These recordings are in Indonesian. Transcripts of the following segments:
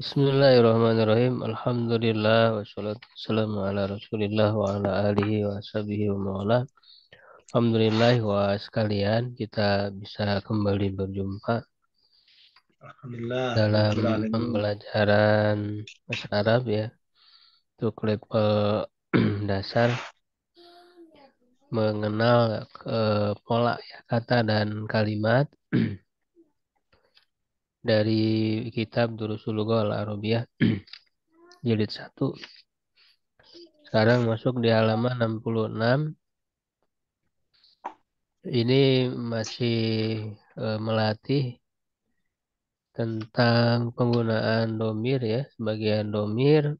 Bismillahirrahmanirrahim. Alhamdulillah wassalatu wassalamu ala Rasulillah wa ala alihi wa sahbihi wa mawala. Alhamdulillah wa sekalian kita bisa kembali berjumpa Alhamdulillah, dalam Rabbil Alamin. pembelajaran bahasa Arab ya untuk level dasar mengenal pola ya, kata dan kalimat dari kitab Durusul Lughah Al-Arabiyah jilid 1. Sekarang masuk di halaman 66. Ini masih melatih tentang penggunaan domir ya. Sebagian domir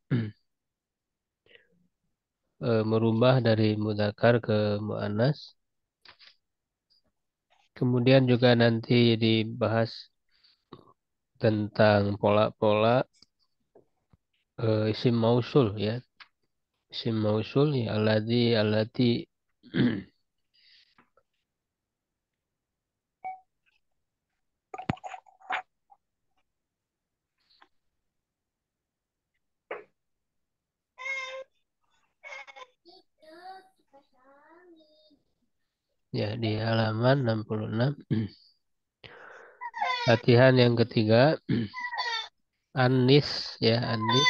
merubah dari mudzakkar ke muannas. Kemudian juga nanti dibahas tentang pola-pola isim mausul ya. Isim mausul ya alladzi allati ya di halaman 66. Latihan yang ketiga anis ya anis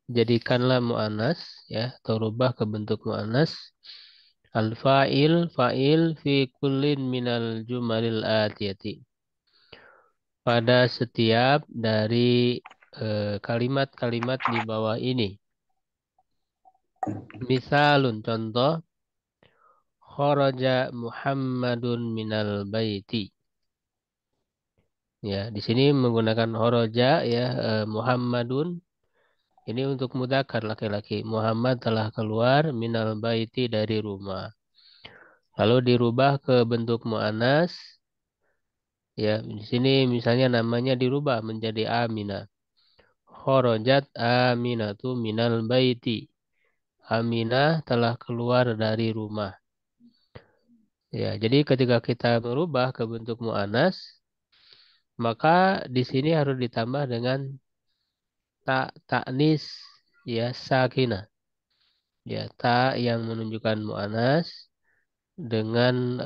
jadikanlah mu'anas ya atau rubah ke bentuk mu'anas al-fa'il fa'il fi kullin minal jumalil atiyati pada setiap dari kalimat-kalimat di bawah ini. Misalun contoh kharaja Muhammadun minal baiti. Ya, di sini menggunakan kharaja ya Muhammadun ini untuk mudzakkar laki-laki. Muhammad telah keluar minal baiti dari rumah. Lalu dirubah ke bentuk mu'annas. Ya, di sini misalnya namanya dirubah menjadi Aminah. Kharajat Aminatu minal baiti. Aminah telah keluar dari rumah. Ya, jadi ketika kita merubah ke bentuk mu'annas, maka di sini harus ditambah dengan taknis ya sakinah. Ya, ta yang menunjukkan mu'annas dengan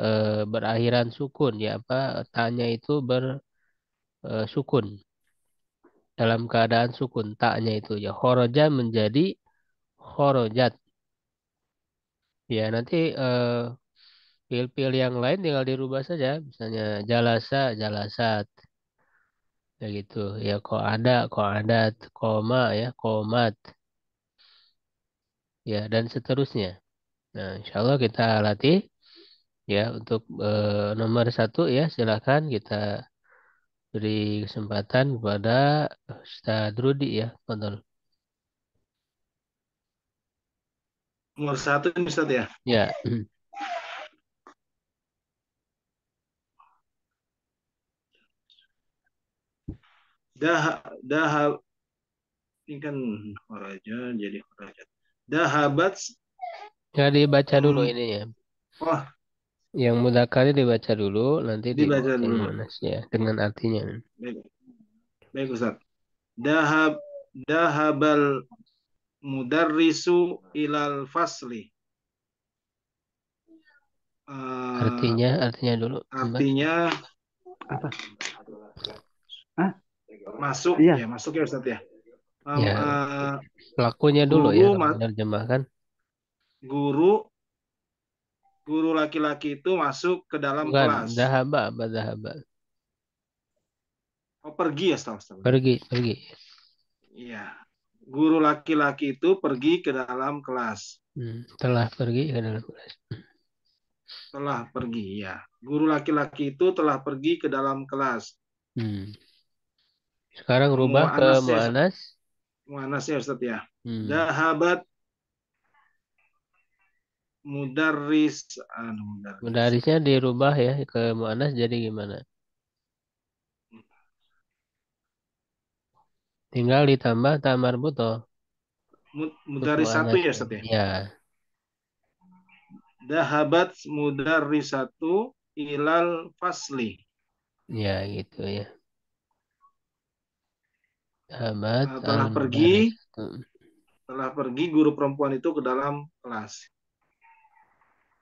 berakhiran sukun ya apa tanya itu bersukun dalam keadaan sukun taknya itu ya khoroja menjadi khorojat ya nanti pil-pil yang lain tinggal dirubah saja misalnya jalasa jalasat ya gitu ya kok ada kok adat koma ya komat ya dan seterusnya. Nah insya Allah kita latih ya untuk nomor 1 ya silakan kita beri kesempatan kepada Ustaz Rudi ya, Fadol. Nomor satu ini Ustaz ya. Ya, Dah ini kan kharaja jadi kharajat. Dahabat ya dibaca dulu hmm, ini ya. oh Yang mudzakarnya dibaca dulu, nanti dibaca diulang yang dulu. manasnya dengan artinya. Baik, baik Ustaz. Dahab dahabal mudarrisu ilal fasli. Eh, Artinya dulu, Mbak. artinya apa? Hah? Masuk Iya, ya, masuk ya Ustaz ya. Ya, Eh, pelakunya dulu ya guru kalau menerjemahkan. guru guru laki-laki itu masuk ke dalam Bukan, kelas. dahaba, apa dahaba. Oh, pergi ya, Ustaz. Pergi. Iya. Guru laki-laki itu pergi ke dalam kelas. Telah pergi ke dalam kelas. Telah pergi, ya. Guru laki-laki itu telah pergi ke dalam kelas. Hmm. Sekarang rubah ke Mu'anas ya, mu'anas. Mu'anas ya, Ustaz ya. Hmm. Dahabat mudarris, mudarris. Mudarisnya dirubah ya ke mu'anas jadi gimana? Tinggal ditambah tamar buto untuk Mudarris satu ya, mu'anasnya. Ustaz ya. Ya, Dahabat mudarrisatu ilal fasli. ya gitu ya. Ahmad telah pergi al-Mudarrisatu. telah pergi guru perempuan itu ke dalam kelas.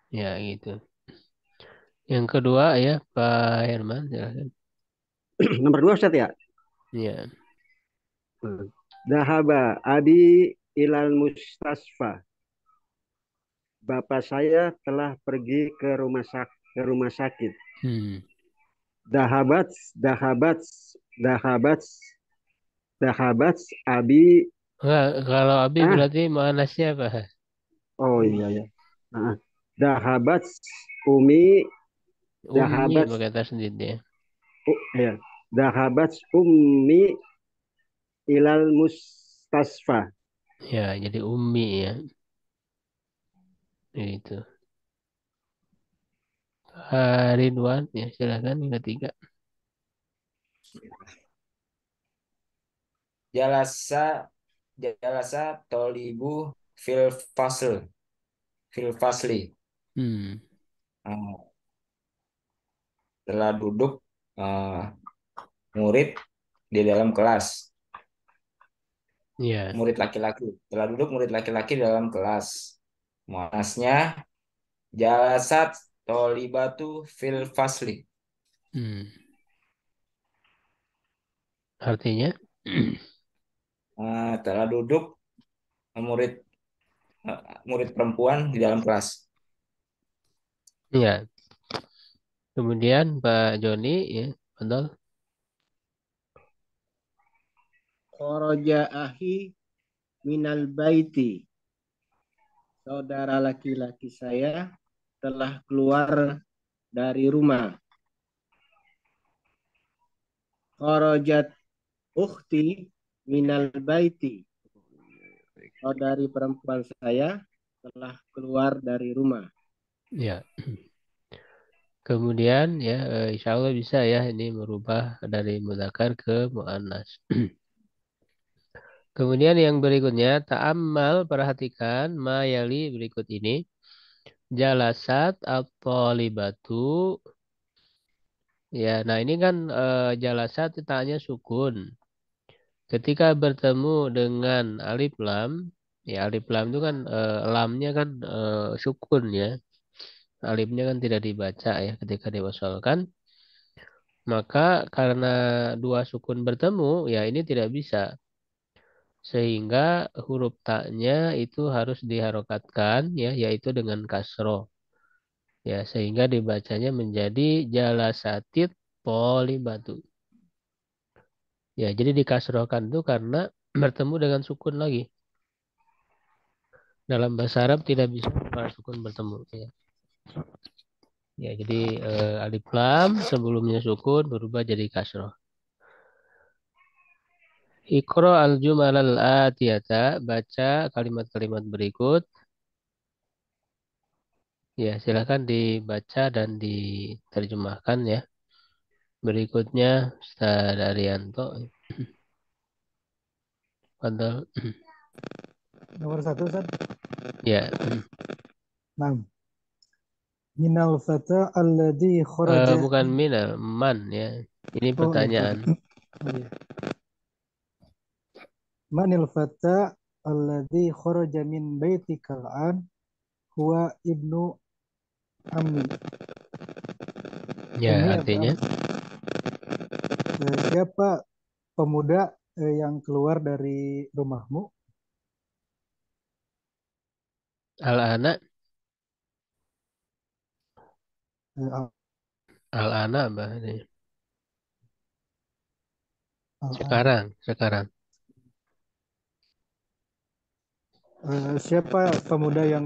Ya, gitu. Yang kedua ya, Pak Herman, silakan. Nomor 2 Ustaz ya. Ya. Dahaba abi ilal mustasfa. Bapak saya telah pergi ke rumah sakit. Hmm. Dahabat, dahabat, dahabat, dahabat abi. Enggak, kalau Abi Ah, berarti mana siapa? oh iya ya. Ah, dahabat umi, Ummi dahabat, pakai tasdid ya. ya. Dahabat ummi ilal mustasfa. Ya, jadi Ummi ya. Itu. Ridwan, ya silakan yang ketiga. Jalasa jalasa tolibu fil fasl fil fasli. Hmm. Eh, telah duduk eh, murid di dalam kelas. Ya. Murid laki-laki. Telah duduk murid laki-laki di dalam kelas. Muannasnya jalasat tolibatu fil fasli. Hmm. Artinya? Telah duduk murid murid perempuan di dalam kelas. Ya. Kemudian Pak Joni ya, betul. Kharaja ahi minal baiti. Saudara laki-laki saya telah keluar dari rumah. Kharajat ukhti minal baiti. Saudari perempuan saya telah keluar dari rumah. Ya. Kemudian ya, insya Allah bisa ya ini merubah dari mudzakkar ke muannas. Kemudian yang berikutnya, ta'ammal, perhatikan, mayali berikut ini. Jalasat at-talibatu. Ya, nah ini kan jalasat taknya sukun. Ketika bertemu dengan alif lam, ya alif lam itu kan lamnya kan sukun ya. Alifnya kan tidak dibaca ya ketika diwasalkan. Maka karena dua sukun bertemu, ya ini tidak bisa. Sehingga huruf taknya itu harus diharokatkan ya, yaitu dengan kasroh. Ya, sehingga dibacanya menjadi jalasatit polibatu. Ya, jadi dikasrohkan itu karena bertemu dengan sukun lagi. Dalam bahasa Arab tidak bisa dua sukun bertemu. Ya, ya jadi alif lam sebelumnya sukun berubah jadi kasroh. Iqra al-jumal al-atiyata, baca kalimat-kalimat berikut. Ya, silakan dibaca dan diterjemahkan ya. Berikutnya Ustaz Arianto. Fadal. Nomor 1 Ustaz. Ya. Nah, minal fata alladhi kharaja. Bukan minal, man ya. Ini Oh iya. pertanyaan. Oh, iya. Manil fata alladhi kharaja min baitikal an huwa ibnu ammi. Ya, Ini artinya siapa pemuda yang keluar dari rumahmu? al-ana, Eh, al-ana apa ini? al-an. Sekarang. Siapa pemuda yang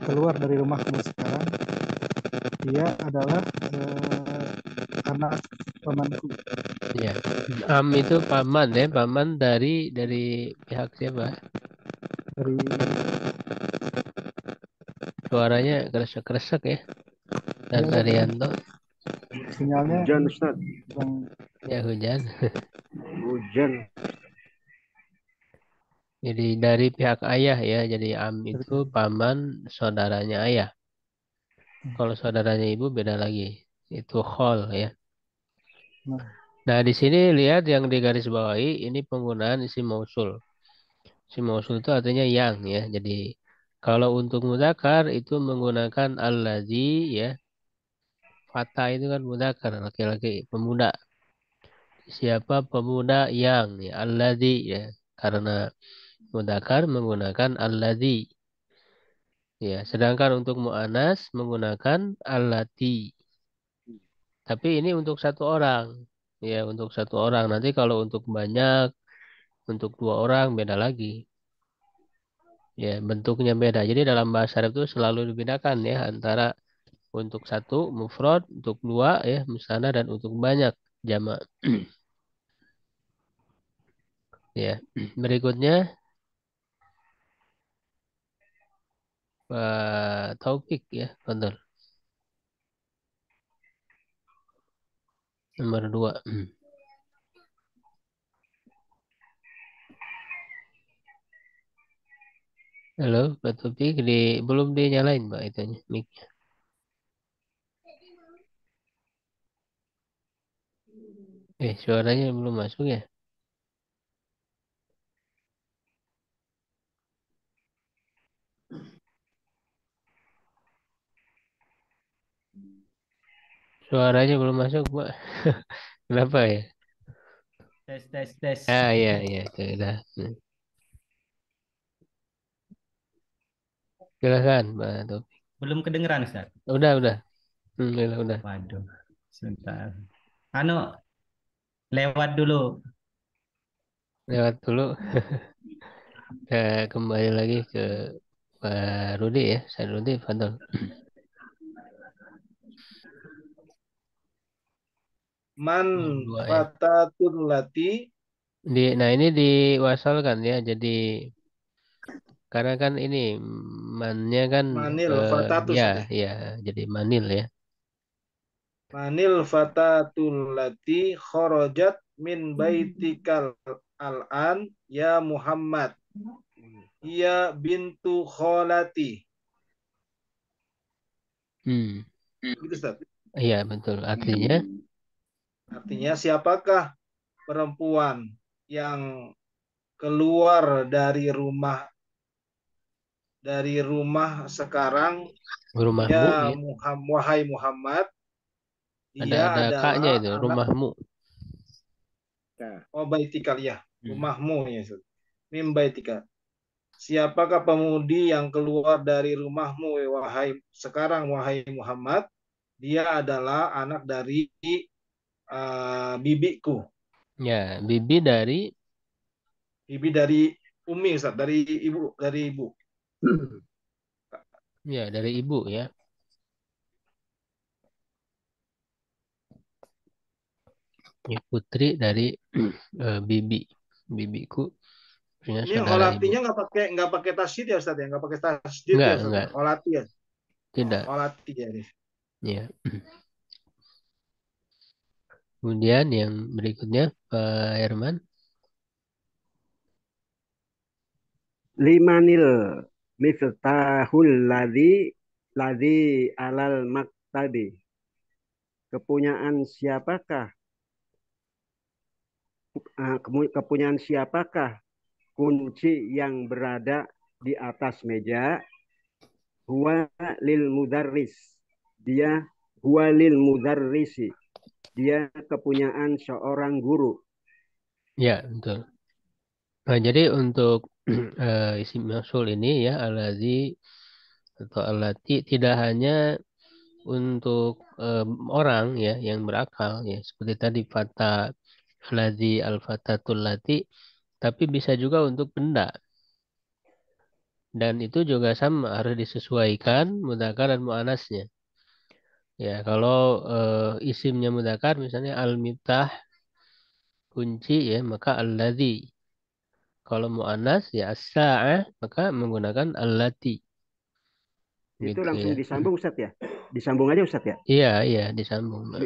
keluar dari rumahmu sekarang? Dia adalah anak pamanku. Ya. Am itu paman ya, paman dari pihak siapa? Dari Suaranya kresek-kresek ya. Dan dia Arianto, sinyalnya Hujan Ustaz. yang ya hujan. Hujan. Jadi dari pihak ayah ya, jadi am itu paman saudaranya ayah. Kalau saudaranya ibu beda lagi. Itu khol ya. nah, Nah, di sini lihat yang digarisbawahi ini penggunaan isim mausul. Isim mausul itu artinya yang ya. Jadi kalau untuk mudzakkar itu menggunakan allazi ya. Fata itu kan mudzakkar laki-laki pemuda. Siapa pemuda yang ya allazi ya. Karena mudzakkar menggunakan allazi ya. Sedangkan untuk muannas menggunakan allati. Tapi ini untuk satu orang. Ya, untuk satu orang. Nanti kalau untuk banyak, untuk dua orang beda lagi. Ya, bentuknya beda. Jadi dalam bahasa Arab itu selalu dibedakan ya antara untuk satu mufrad, untuk dua ya musana dan untuk banyak jamak. Ya, berikutnya Pak Taufik ya, betul. Nomor dua. Halo, Pak Taufik belum dinyalain Pak itunya mic. Suaranya belum masuk ya? Suaranya belum masuk, Pak. Kenapa ya? Tes, tes, tes. Iya, iya, itu udah. Silakan, Pak Taufik. Belum kedengeran, Ustaz. Udah. Udah. Waduh, sebentar. Anu, lewat dulu. Lewat dulu. Kita kembali lagi ke Pak Rudi ya. Saya Rudi, Fadol. Man Dua ya. fatatun lati. Nah ini diwasalkan ya. Jadi karena kan ini mannya kan Manil fatatus ya, ya. ya. Jadi manil ya. Manil fatatun lati kharajat min baitikal al-an ya Muhammad. Ia bintu kholati. Gitu, Ustaz. Iya betul. Artinya Artinya siapakah perempuan yang keluar dari rumah sekarang rumahmu ya ya. Wahai Muhammad, dia Ada kaknya adalah itu anak rumahmu. baitikal ya, rumahmu ya Ustaz. Mim baitika. Siapakah pemudi yang keluar dari rumahmu wahai Muhammad? Dia adalah anak dari bibiku. Ya, bibi dari Bibi dari Umi Ustaz, dari ibu. ya dari ibu ya. Ya, putri dari bibiku punya Ini saudara ibu. holatinya nggak pakai tasydid ya Ustaz ya, nggak pakai tasydid ya Ustaz ya. Enggak, Holati ya. tidak. Holati ya nih. Ya. Kemudian yang berikutnya Pak Herman. Limanil miftahul ladzi alal maktabi. Kepunyaan siapakah kunci yang berada di atas meja? Huwa lil mudarris. Huwa lil mudarrisi. Dia kepunyaan seorang guru. Ya, betul. Nah, jadi untuk isim mausul ini ya allazi atau allati tidak hanya untuk orang ya yang berakal ya seperti tadi fata allazi al-fatatul lati tapi bisa juga untuk benda dan itu juga sama harus disesuaikan mudzakkar dan muannasnya. Ya, kalau isimnya mudzakkar misalnya al-miftah kunci ya maka allazi. Kalau muannas ya as-sa'ah maka menggunakan allati. Itu Gitu langsung ya. disambung Ustaz ya? Disambung aja Ustaz ya? Iya, disambung. Mbak.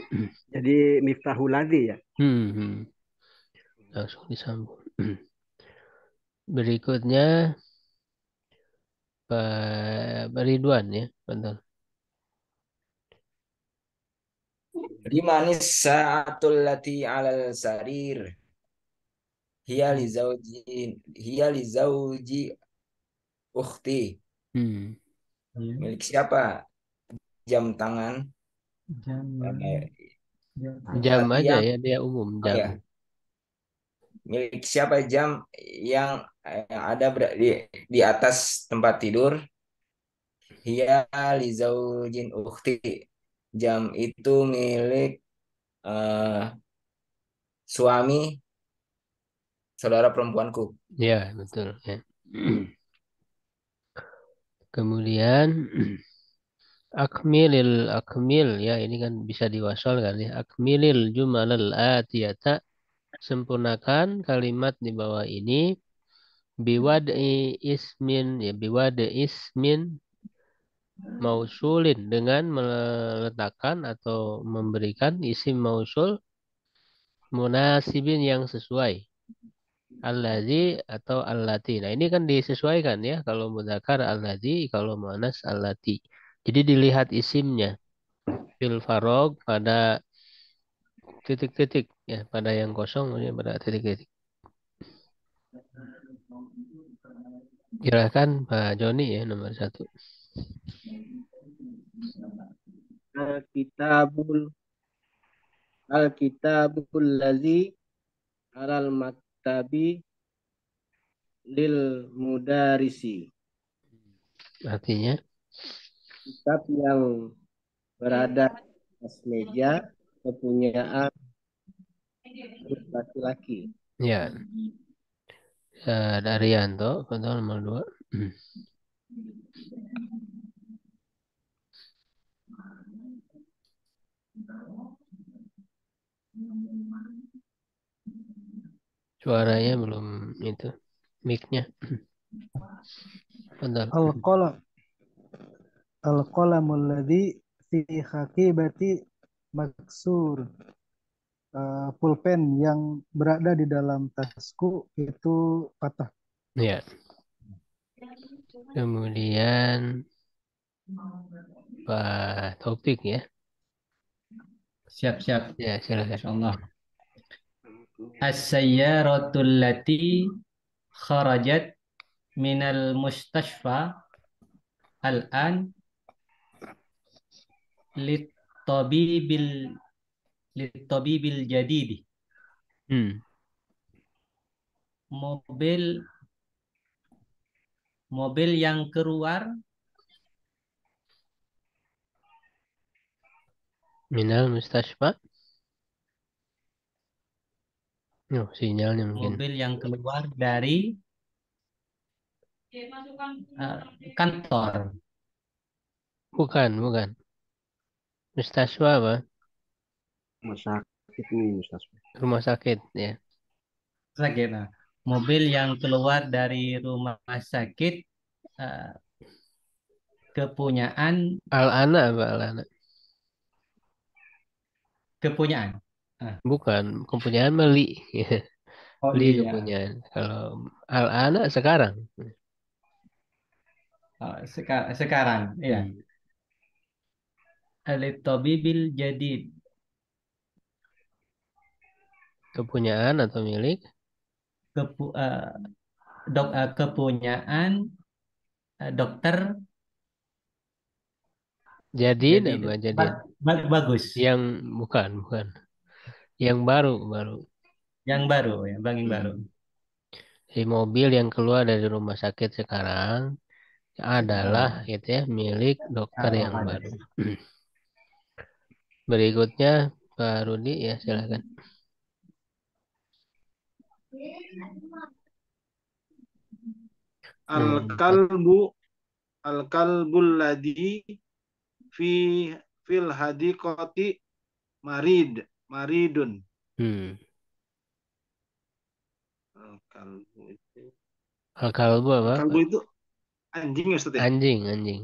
Jadi miftahul ladzi ya? Hmm. Langsung disambung. Berikutnya Pak Ridwan ya, betul. Di manis sa'atul lati alal sarir. Hiya li zauji ukhti. Hmm. Milik siapa? Jam tangan. Jam, Eh, Jam laki aja yang ya, dia umum oh jam. ya, milik siapa jam yang ada di atas tempat tidur? Hiya li zaujin ukhti. Jam itu milik eh, suami saudara perempuanku. Ya, betul ya. Kemudian akmil ya, ini kan bisa diwasal kan ya. Akmilil jumalal atiyata, sempurnakan kalimat di bawah ini biwadi ismin mausulin, dengan meletakkan atau memberikan isim mausul munasibin yang sesuai. Allazi atau allati. Nah, ini kan disesuaikan ya. Kalau mudzakkar allazi, kalau muannas allati. Jadi dilihat isimnya. Fil farog, pada titik-titik ya, pada yang kosong ya, pada titik-titik. Silakan Pak Joni ya, nomor 1. Al-kitabul Al-kitabul ladzi alal maktabi lil mudarisi. Artinya, Kitab yang berada di atas meja kepunyaan guru laki-laki. ya, Daryanto, contoh nomor 2. Suaranya belum itu, mic-nya. Betul. Al-qalam al-qalamul ladzi fi hakibati maksur. Pulpen yang berada di dalam tasku itu patah. Ya. Kemudian Pak Topik ya. Siap-siap. Ya, silakan. Insyaallah. As-sayyaratul lati kharajat minal mustashfa al-an lit-tabibil jadidi. Hmm. Mobil yang keluar Minal mustashfa. Sinyalnya mungkin. mobil yang keluar dari kantor. Bukan. Mustashfa apa? Rumah sakit nih Ustaz. Rumah sakit ya. Sakit. Nah, mobil yang keluar dari rumah sakit eh, kepunyaan Al-ana apa al-ana? Ah, Bukan, kepunyaan beli. oh Beli iya. kepunyaan. Kalau al-ana sekarang. Oh, sekarang ya. Hmm. Al-tabibil jadid. Kepunyaan atau milik. Kepu, eh, kepunyaan dokter Jadi jadi apa? Jadi bagus. yang bukan. Yang baru. Yang baru ya, yang baru. Si mobil yang keluar dari rumah sakit sekarang adalah gitu ya, milik dokter yang baru. Berikutnya Pak Rudi ya, silakan. Al-kalbu al-kalbul ladzi fi fil hadiqati maridun. Hmm. Al-kalbu itu Al-kalbu apa? Al-kalbu itu anjing ya Ustaz ya? Anjing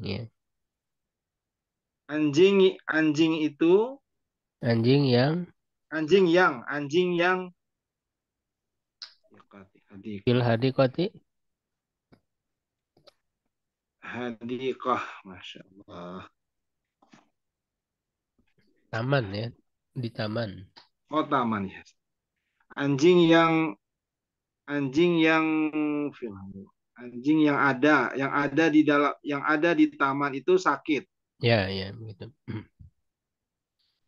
ya. Anjing itu Anjing yang anjing yang fil hadiqati. hadiqah, masya Allah. Taman ya. Di taman. Oh, taman ya. Anjing yang anjing yang anjing yang ada di taman itu sakit. Ya, ya, begitu.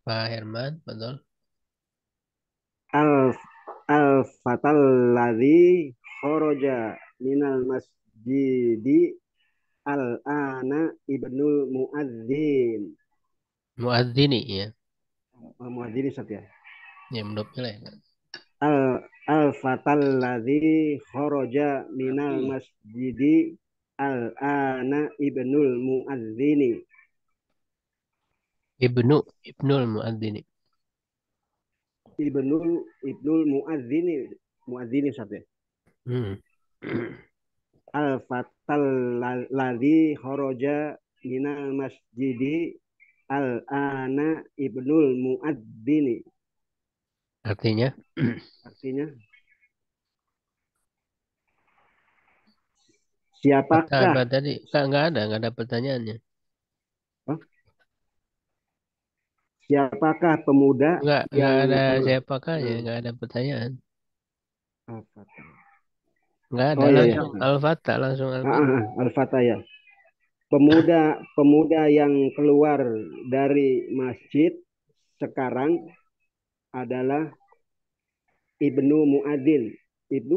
Pak Herman, betul. Al al fatal ladzi kharaja minal masjidi al ana ibnul muadzin. Muadzini, ya. Muadzin Ustaz ya. Ya, menurut pilih. Al al fatal ladzi kharaja minal Berarti masjidi al ana ibnul muadzini. Ibnul Muadzini. Ibnul muadzini muadzini Ustaz ya. Hmm. Al fatal ladzi kharaja minal masjidi al ana ibnul muadzini. Artinya, Artinya apa siapakah tadi? Nggak ada pertanyaannya. oh, siapakah pemuda Nggak yang ada keluar? siapakahnya, nggak ada pertanyaan. Al-Fatah. Nggak ada, Oh iya ya. langsung Al-Fatah, langsung Al-Fatah. Al-Fatah ya. Pemuda yang keluar dari masjid sekarang adalah Ibnu Muadzin. Ibnu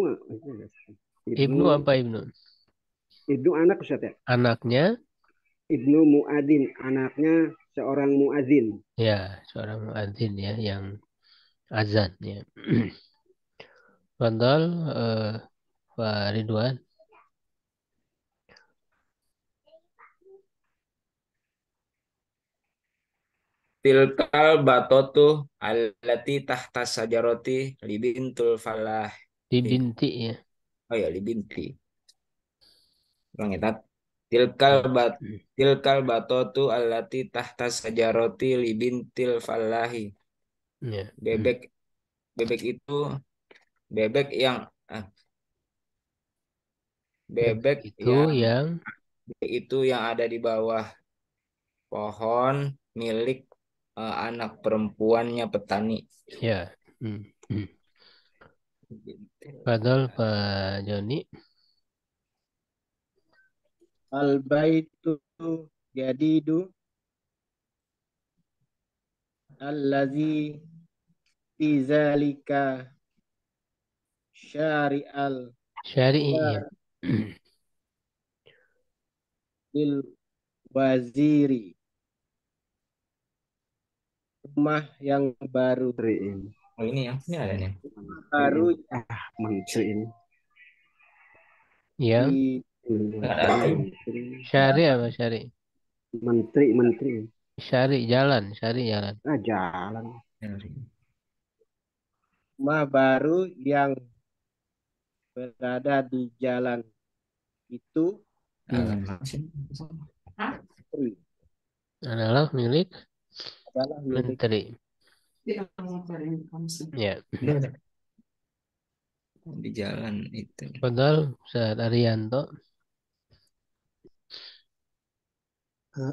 Ibnu Ibnu apa Ibnu? Ibnu anak Ustaz ya. Anaknya, Ibnu Muadzin, anaknya seorang muadzin. ya, seorang muadzin ya, yang azan ya. Fadal, Pak Ridwan. Tilkal batotu allati tahta sajaroti libintul falah. Dibinti ya. Oh ya, libinti. Ulang ya, Tat. Tilkal Hmm. bat tilkal batotu allati tahta sajaroti libintil falahi. Ya. Bebek bebek itu bebek yang ah, bebek Itu yang yang ada di bawah pohon milik anak perempuannya petani. ya. Hmm. Hmm. Fadal Pak Joni. Al baitu jadidu allazi fi zalika syari'al Syari'i ya. lil waziri, rumah yang baru Menteri ini. Oh, ini ada nih. baru Menteri ini. Yang di syari apa syari? Menteri. Syari jalan, syari jalan. Jalan. rumah baru yang berada di jalan itu Adalah milik adalah milik menteri. Ya. Di jalan itu. Fadal Ustaz Arianto.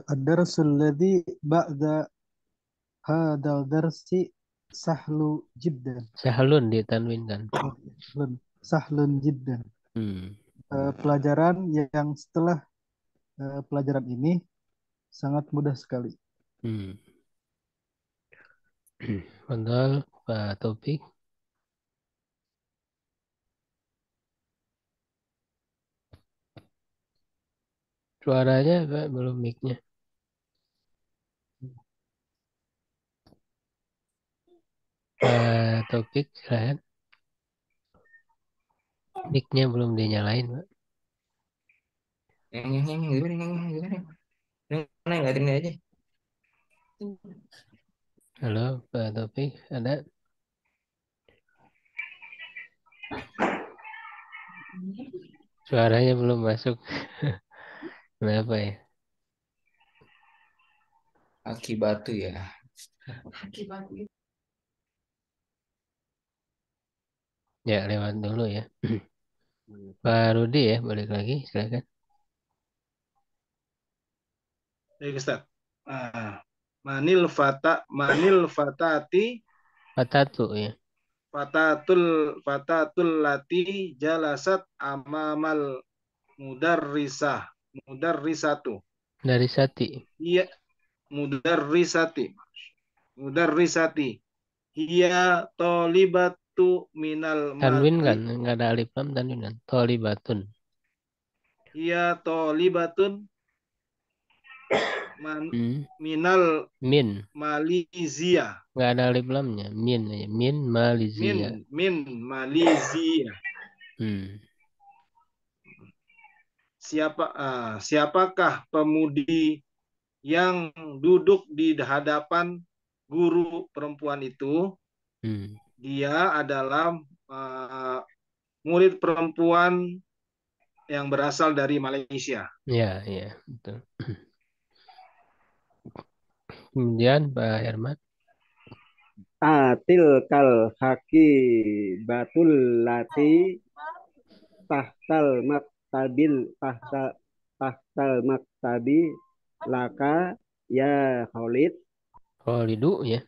Ad-darsul ladzi ba'da hadal darsi sahlu jiddan. Sahlun ditanwinkan. Sahlun jiddan. Hmm. Pelajaran yang setelah pelajaran ini sangat mudah sekali. Hmm. Fadal Pak Taufik. Suaranya Pak, belum mic-nya. Pak Taufik silahkan. Mic-nya belum dinyalain Pak. Yang mana yang ngeliatin aja. Halo Pak Taufik, ada? Suaranya belum masuk. Kenapa ya? Kaki batu ya. Ya lewat dulu ya. Pak Rudi ya, balik lagi silakan. Baik, Ustaz. Ah, manil fatati Fatatu ya. fatatul lati jalasat amamal mudarrisatu. Dari sati. Iya, mudarrisati. Mudarrisati. Hiya tolibatu minal Tanwin kan? maghrib. Nggak ada alif lam tanwin kan? Tolibatun. Hiya tolibatun Hmm. minal Min. Malaysia. Nggak ada alif lamnya. Min aja. Min Malaysia. Min Malaysia. Hmm. Siapakah pemudi yang duduk di hadapan guru perempuan itu? Hmm. Dia adalah murid perempuan yang berasal dari Malaysia. Ya, ya, betul. Kemudian Pak Herman. Atil kal haki batul lati tahtal maktabil tahtal maktabi laka ya Khalid. Kholidu ya.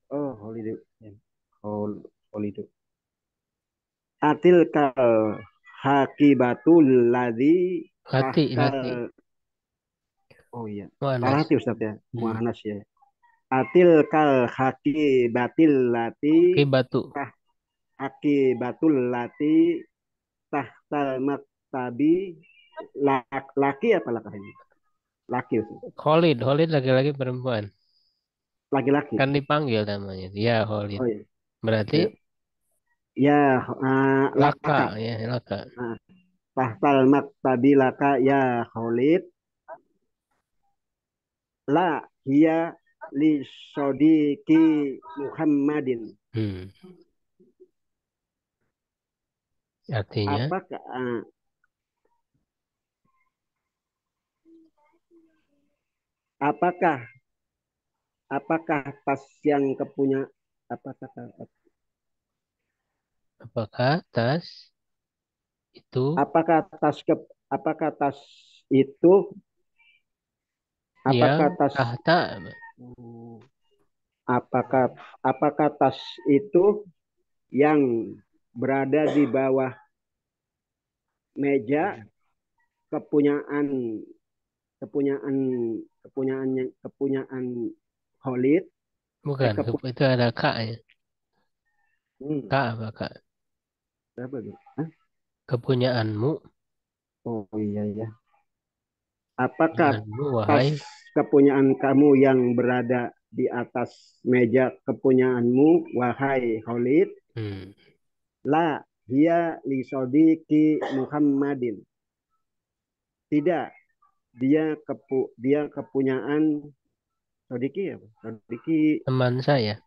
Oh, Khalid. Khalid. Atil kal haki batul ladzi Lati. tahtal. Oh iya. Muannas. Lati Ustaz ya. Hmm. Muannas ya. Atil kal haki batil lati Kibatu. haki batul lati tahtal maktabi laki apa laki ini? Laki Ustaz. Khalid laki-laki perempuan. Laki-laki. Kan dipanggil namanya. Ya, Khalid. Oh iya. Berarti Ya, laka laka. ya, laka. Tahtal maktabi laka ya Khalid. La hiya li sodiki Muhammadin. Hmm. Artinya Apakah apakah apakah tas yang kepunya apakah apakah tas itu apakah tas ke apakah tas itu apakah yang tas tahta apakah apakah tas itu yang berada di bawah meja kepunyaan kepunyaan kepunyaan Khalid bukan kepu, itu ada kak ya. Kak hmm, apa kak? berapa tuh? Hah? Kepunyaanmu, Oh iya ya. Apakah kepunyaanmu tas wahai. kepunyaan kamu yang berada di atas meja kepunyaanmu wahai Khalid? Hmm. La hiya li sodiki Muhammadin. Tidak, dia kepunyaan Sodiki ya, Sodiki. Teman saya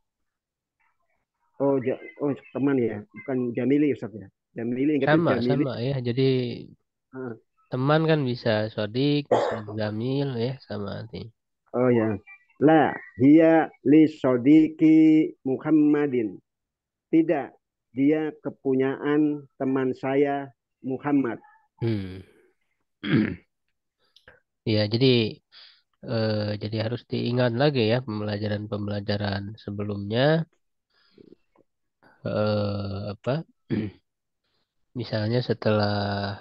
Oh, oh teman ya, bukan Jamili Ustaz ya. Jamili ingatnya Jamili. sama ya. Jadi Ah, teman kan bisa sodik, bisa jamil ya, sama artinya. oh ya. La hiya li sodiki Muhammadin. Tidak, dia kepunyaan teman saya Muhammad. Hmm. Ya, jadi harus diingat lagi ya pembelajaran sebelumnya, apa? Misalnya setelah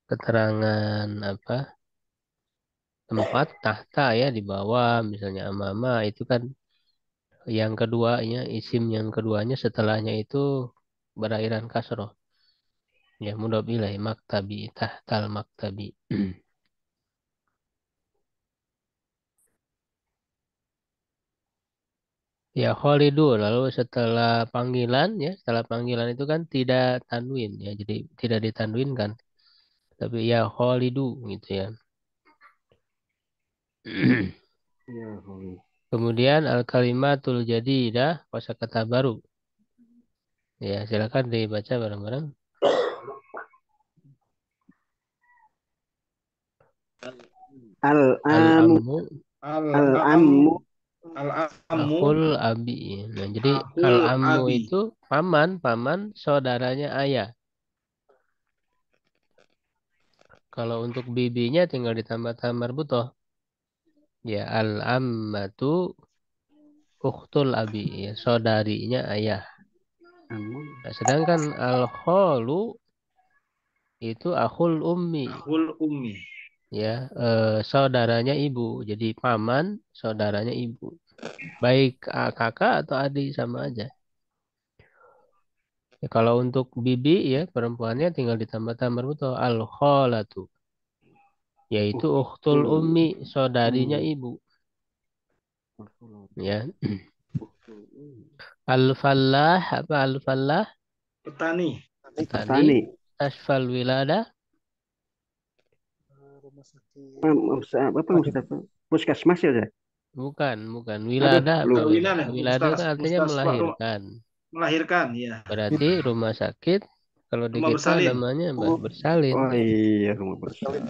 keterangan apa tempat tahta ya di bawah, misalnya amama itu kan yang keduanya, isim yang keduanya setelahnya itu berakhiran kasroh. Ya, mudhof ilaih maktabi, tahtal maktabi. Ya, Kholidu. Lalu setelah panggilan itu kan tidak tanwin ya, jadi tidak ditanwinkan. Tapi ya Kholidu gitu ya. Ya, Khalid. Kemudian al-kalimatul jadidah, kosakata baru. Ya, silakan dibaca bareng-bareng. Al-amu Al-ammu, al-ammu Al-ammu akhul abi. Nah, jadi akul al-ammu abi. itu paman saudaranya ayah. Kalau untuk bibinya tinggal ditambah tamar butoh. Ya, al-ammatu ukhtul abi, ya, saudarinya ayah. Nah, sedangkan al-kholu itu akhul ummi, Akhul ummi. ya, saudaranya ibu. Jadi paman saudaranya ibu. Baik kakak atau adik sama aja. Ya, kalau untuk bibi ya perempuannya tinggal ditambah-tambah betul al-kholatu, yaitu ukhtul ummi, saudarinya ibu. Ya. Al-fallah apa al-fallah? Petani. Petani. Petani. Asfal wilada. Rumah sakit. Apa Ustaz? Puskesmas ya, Ustaz? Bukan. Aduh, Wilada apa? lupa. Perkawinan ya, Wilada kan artinya melahirkan. melahirkan ya. Berarti rumah sakit kalau di Rumah kita bersalin. namanya Oh, bersalin. oh iya, rumah bersalin.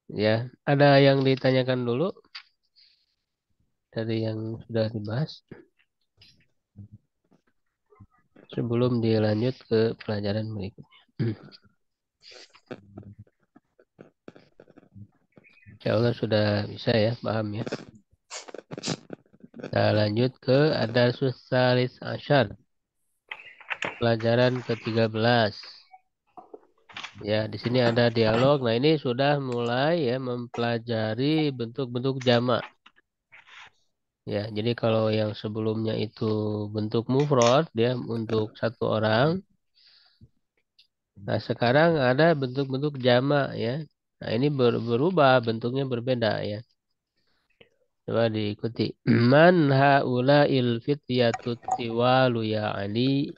Ya, ada yang ditanyakan dulu dari yang sudah dibahas sebelum dilanjut ke pelajaran berikutnya. Insya Allah sudah bisa ya, paham ya. Kita lanjut ke Adasus Salis Asyar. Pelajaran ke-13. Ya, di sini ada dialog. Nah, ini sudah mulai ya mempelajari bentuk-bentuk jamak. Ya, jadi kalau yang sebelumnya itu bentuk mufrad, dia untuk satu orang. Nah, sekarang ada bentuk-bentuk jamak ya. Nah, ini berubah, bentuknya berbeda ya. Coba diikuti. Man haula'il fityatut tiwalu ya Ali.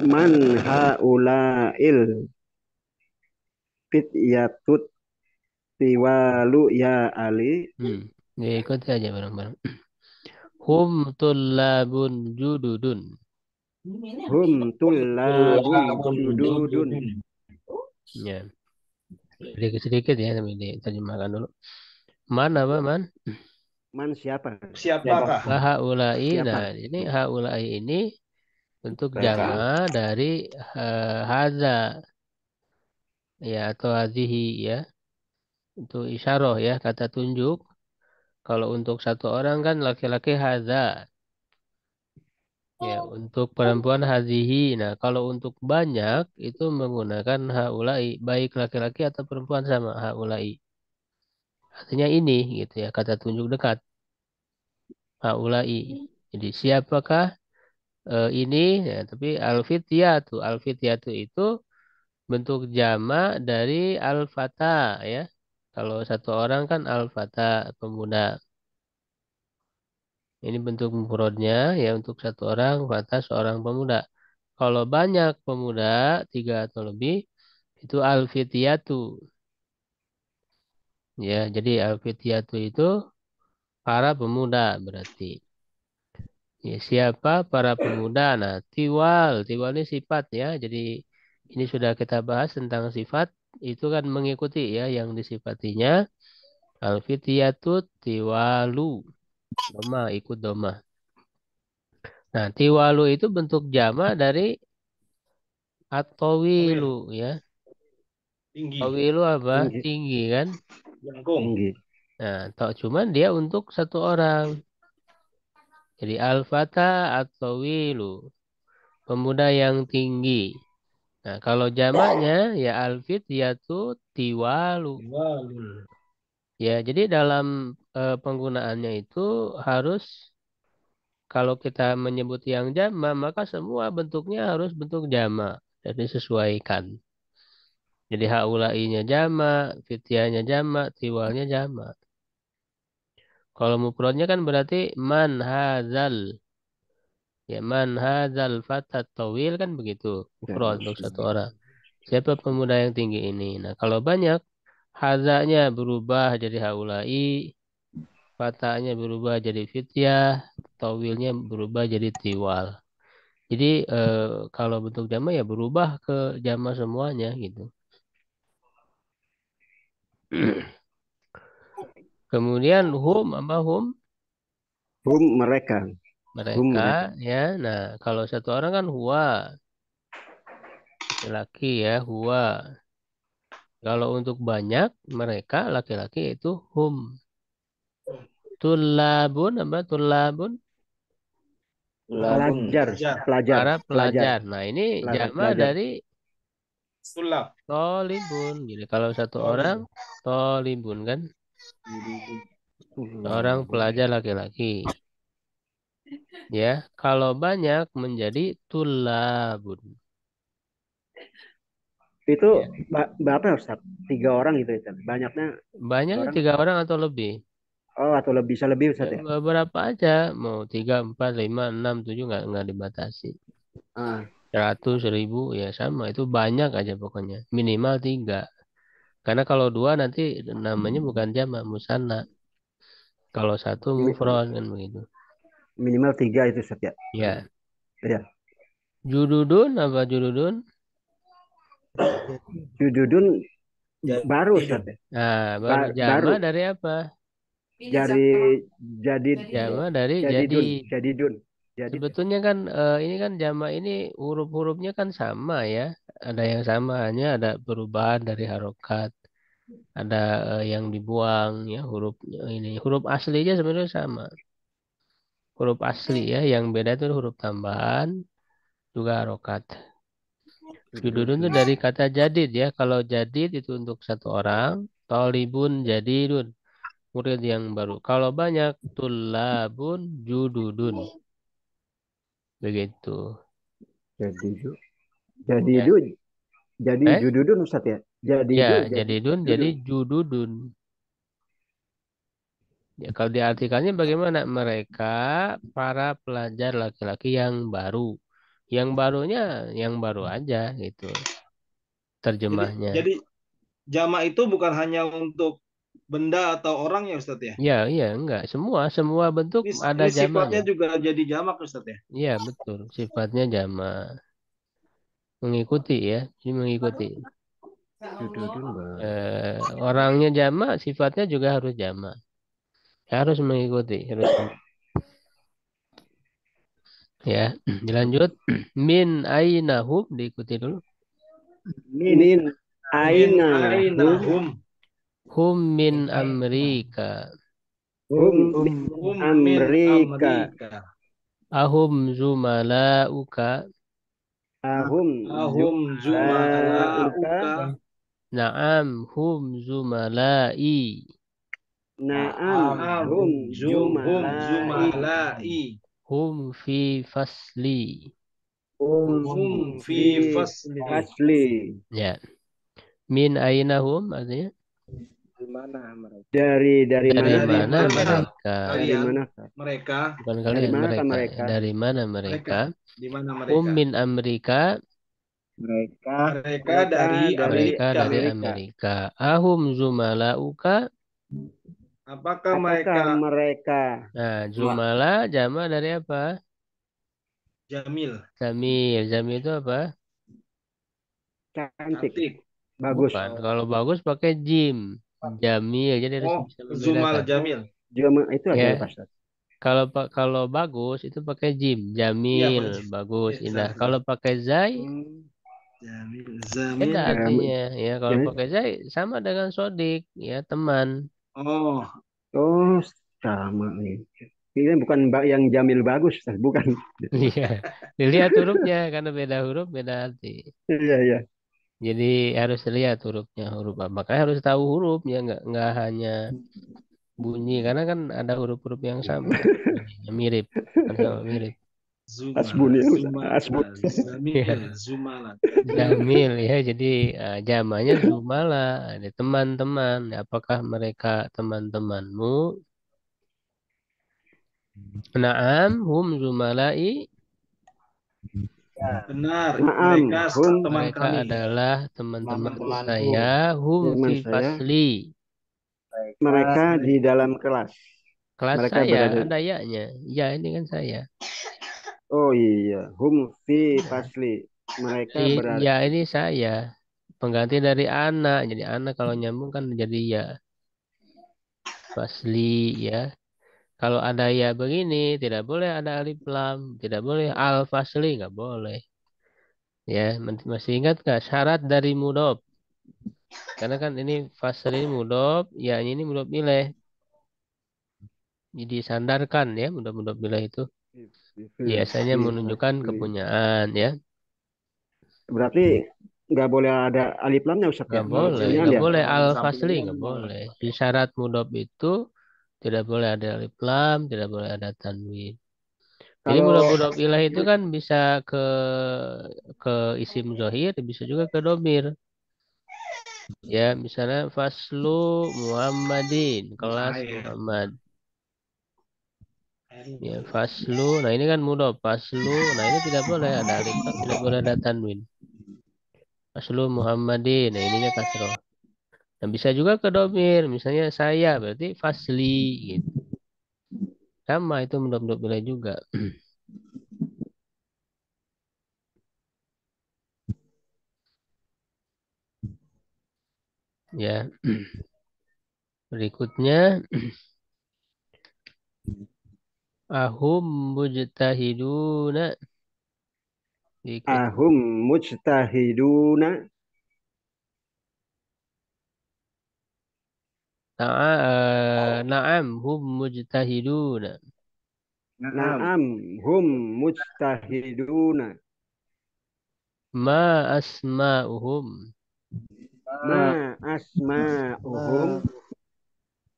Man haula'il fityatut tiwalu ya Ali. Diikuti aja bareng-bareng. Hum tullabun jududun. Hum tullabun jududun. Ya, sedikit-sedikit ya, tapi diterjemahkan dulu. Man apa man? Man siapa? Siapakah? Haulai. Siapa? Nah, ini haulai ini bentuk Mereka. jama dari haza ya atau hazihi ya. Itu isyarah ya, kata tunjuk. Kalau untuk satu orang kan laki-laki haza. Ya, untuk perempuan hazihi. Nah, kalau untuk banyak itu menggunakan haulai, baik laki-laki atau perempuan sama haulai. Artinya ini gitu ya, kata tunjuk dekat haulai. Jadi siapakah ini ya, tapi al-fityatu itu bentuk jama dari al-fata ya. Kalau satu orang kan al-fata pemuda. Ini bentuk mufradnya ya untuk satu orang fata seorang pemuda. Kalau banyak pemuda, tiga atau lebih, itu al-fityatu. Ya, jadi al-fityatu itu para pemuda berarti. Ya, siapa para pemuda? Nah, tiwal ini sifat ya. Jadi ini sudah kita bahas tentang sifat. Itu kan mengikuti ya yang disifatinya. Al-fityatu tiwalu. Doma, ikut doma. Nah, tiwalu itu bentuk jama dari at-tawilu ya. Tinggi. Tawilu apa? Tinggi. Tinggi kan? Jangkung. Tinggi. Nah, cuman dia untuk satu orang. Jadi al-fata at-tawilu. Pemuda yang tinggi. Nah, kalau jamaknya ya al-fityatu tiwalu. Walu. Ya, jadi dalam penggunaannya itu harus kalau kita menyebut yang jamak, maka semua bentuknya harus bentuk jamak dan disesuaikan. Jadi haulainya jamak, fityahnya jamak, tiwalnya jamak. Kalau mufradnya kan berarti man hadzal. Ya man hadzal fatat tawil kan begitu. Mufrad untuk satu orang. Siapa pemuda yang tinggi ini? Nah, kalau banyak hazanya berubah jadi haulai, fatanya berubah jadi fityah, tawilnya berubah jadi tiwal. Jadi kalau bentuk jama ya berubah ke jama semuanya gitu. Kemudian hum apa hum? Hum mereka. Hum Mereka mereka. ya. Nah, kalau satu orang kan huwa, laki-laki ya huwa. Kalau untuk banyak mereka laki-laki itu hum. Tulabun apa tulabun? Tulabun. Para pelajar. Nah, ini jama Pelajar. dari Tulab. tolibun. Jadi kalau satu orang tolibun kan, seorang pelajar laki-laki. Ya, kalau banyak menjadi tulabun. Itu Ya. berapa Ustaz? 3 orang gitu Ustaz. Banyaknya Banyak orang 3 orang atau lebih. atau bisa lebih Ustaz ya? Berapa aja, mau 3, 4, 5, 6, 7 nggak dibatasi. Ah, 100, 1000 ya sama. Itu banyak aja pokoknya. Minimal 3. Karena kalau 2 nanti namanya bukan jamak musanna. Kalau 1 mufrad kan begitu. minimal 3 itu Ustaz ya. Ya. Ya. Jududun apa jududun? Jududun baru Ustaz ya. Nah, baru Baru jama dari apa? dari jadi Jama dari jadidun, jadi. jadidun. Jadi Sebetulnya kan ini kan jama ini huruf-hurufnya kan sama ya. Ada yang sama, hanya ada perubahan dari harokat. Ada yang dibuang ya huruf ini. Huruf aslinya sebenarnya sama. Huruf asli ya, yang beda itu huruf tambahan juga harokat. Jududun itu dari kata jadid ya. Kalau jadid itu untuk satu orang, tolibun jadidun, murid yang baru. Kalau banyak, tulabun jududun. Begitu. jadidun. Ya. Jadidun. Jadi jududun Ustaz ya. Ya, Jadidun jadidun jadi jududun. Ya, kalau diartikannya bagaimana? Mereka para pelajar laki-laki yang baru. Yang barunya yang baru aja gitu. Terjemahnya. Jadi jamak itu bukan hanya untuk benda atau orang ya Ustadz ya? Ya, iya, enggak. Semua bentuk ada Ini jamaknya. sifatnya juga jadi jamak Ustadz ya? Iya, betul. Sifatnya jamak. Mengikuti ya. Ini mengikuti. Orangnya jamak, sifatnya juga harus jamak. Harus mengikuti. Harus. Ya, dilanjut. Min ainahum diikuti dulu. Min aina hum. Hum min Amerika. hum min Amerika. Ahum zumalauka. Ahum zumalauka. Naam hum zumalai. Naam hum zumalai. Hum fi fasli. Hum fi fasli. Ya. Min ainahum artinya? Dari mana mereka? Dari mana? Mereka. Bukan kalian mereka. Dari mana mereka? Di mana mereka? Hum min Amerika. Mereka dari Amerika. Ahum zumalauka. Apakah mereka? Nah, zumala jama dari apa? Jamil. Jamil itu apa? Cantik. Bagus. Bukan. Kalau bagus pakai jim. Jamil. Jadi harus bisa membedakan. Zumal Jamil. Itu aja Ya. Pak. Kalau bagus itu pakai jim. Jamil, bagus, indah. Kalau pakai zai, beda artinya. Ya, kalau pakai zai sama dengan sodik, ya teman. Oh, sama nih. Ini bukan yang Jamil bagus, bukan. Iya, dilihat hurufnya karena beda huruf beda arti. Iya. Jadi harus lihat hurufnya, huruf apa. Makanya harus tahu hurufnya, nggak hanya bunyi karena kan ada huruf-huruf yang sama, bunyinya mirip, kan sama mirip. Jamil ya, jadi jamanya zumala, ada teman-teman. Apakah mereka teman-temanmu? Naam, hum zumalai. Benar. Mereka adalah teman-teman saya. Hum fi fasli. Mereka di dalam kelas. Kelas mereka saya berada... ada ya-nya. Ya, ini kan saya. Oh iya, hum fi fasli. Mereka berada. Ya, ini saya. Pengganti dari anak. Jadi anak kalau nyambung kan jadi ya. Fasli ya. Kalau ada ya begini, tidak boleh ada alif lam, tidak boleh al fasli, nggak boleh. Ya, masih ingat nggak syarat dari mudhof? Karena kan ini fasl ini mudhof, ya ini mudhof ilaih. Jadi sandarkan ya, mudhof ilaih itu biasanya menunjukkan kepunyaan ya. Berarti nggak boleh ada alif lamnya Ustaz ya? Nggak boleh al-fasli, nggak boleh. Di syarat mudhof itu tidak boleh ada alif lam, tidak boleh ada tanwin. Jadi Kalau mudhof ilaih itu kan bisa ke isim zohir, bisa juga ke domir. Ya, misalnya faslu Muhammadin, kelas Muhammad. Ya, faslu. Nah, ini kan mudhof faslu. Nah, ini tidak boleh ada alif lam, tidak boleh ada tanwin. Faslu Muhammadin. Nah, ininya kasroh. Nah, bisa juga ke domir. Misalnya saya berarti fasli gitu. Sama itu mudhof ilaih juga. Ya. Berikutnya ahum mujtahiduna. ahum mujtahiduna. Na'am hum mujtahiduna. Naam hum mujtahiduna. Ma asma'uhum. Ma asma'uhum.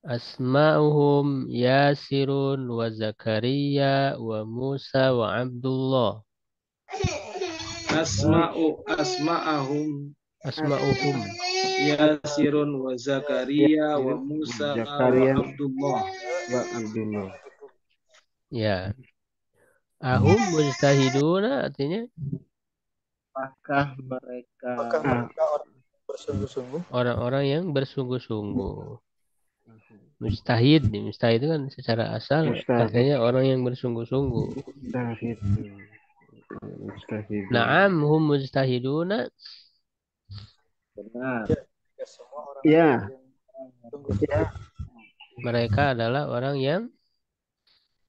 Asma'uhum Yasirun wa Zakaria wa Musa wa Abdullah. Asma'ahum Asma'uhum. Yasirun wa Zakaria wa Musa wa Abdullah. Ya. Ahum mujtahiduna artinya Apakah mereka bersungguh-sungguh? orang-orang yang bersungguh-sungguh. Mujtahid itu kan secara asal artinya orang yang bersungguh-sungguh. Na'am hum mujtahiduna. benar? Ya. Mereka adalah orang yang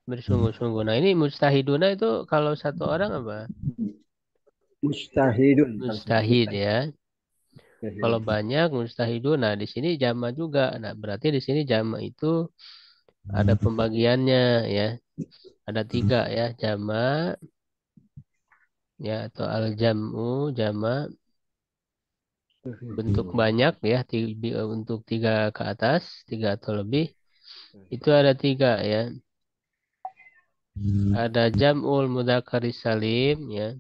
bersungguh-sungguh. Nah, ini mujtahiduna itu kalau satu orang apa? Mujtahidun. Mujtahid ya. Kalau banyak mujtahidun, nah di sini jama juga. Nah, berarti di sini jama itu ada pembagiannya ya. Ada 3 ya, jama ya atau al-jam'u, jama bentuk banyak ya, untuk 3 ke atas, 3 atau lebih. Itu ada 3 ya. Ada jam'ul mudzakkari salim ya.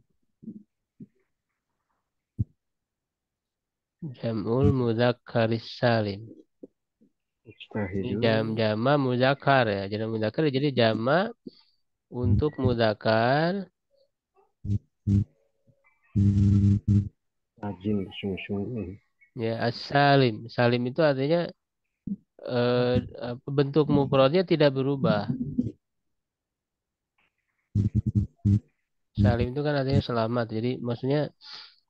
Jam'ul mudzakkari salim. Ini jama muzakkar ya. Jadi muzakkar jadi jama untuk muzakkar. Rajin bersungguh-sungguh. Ya, as-salim. Salim itu artinya bentuk mufradnya tidak berubah. Salim itu kan artinya selamat. Jadi maksudnya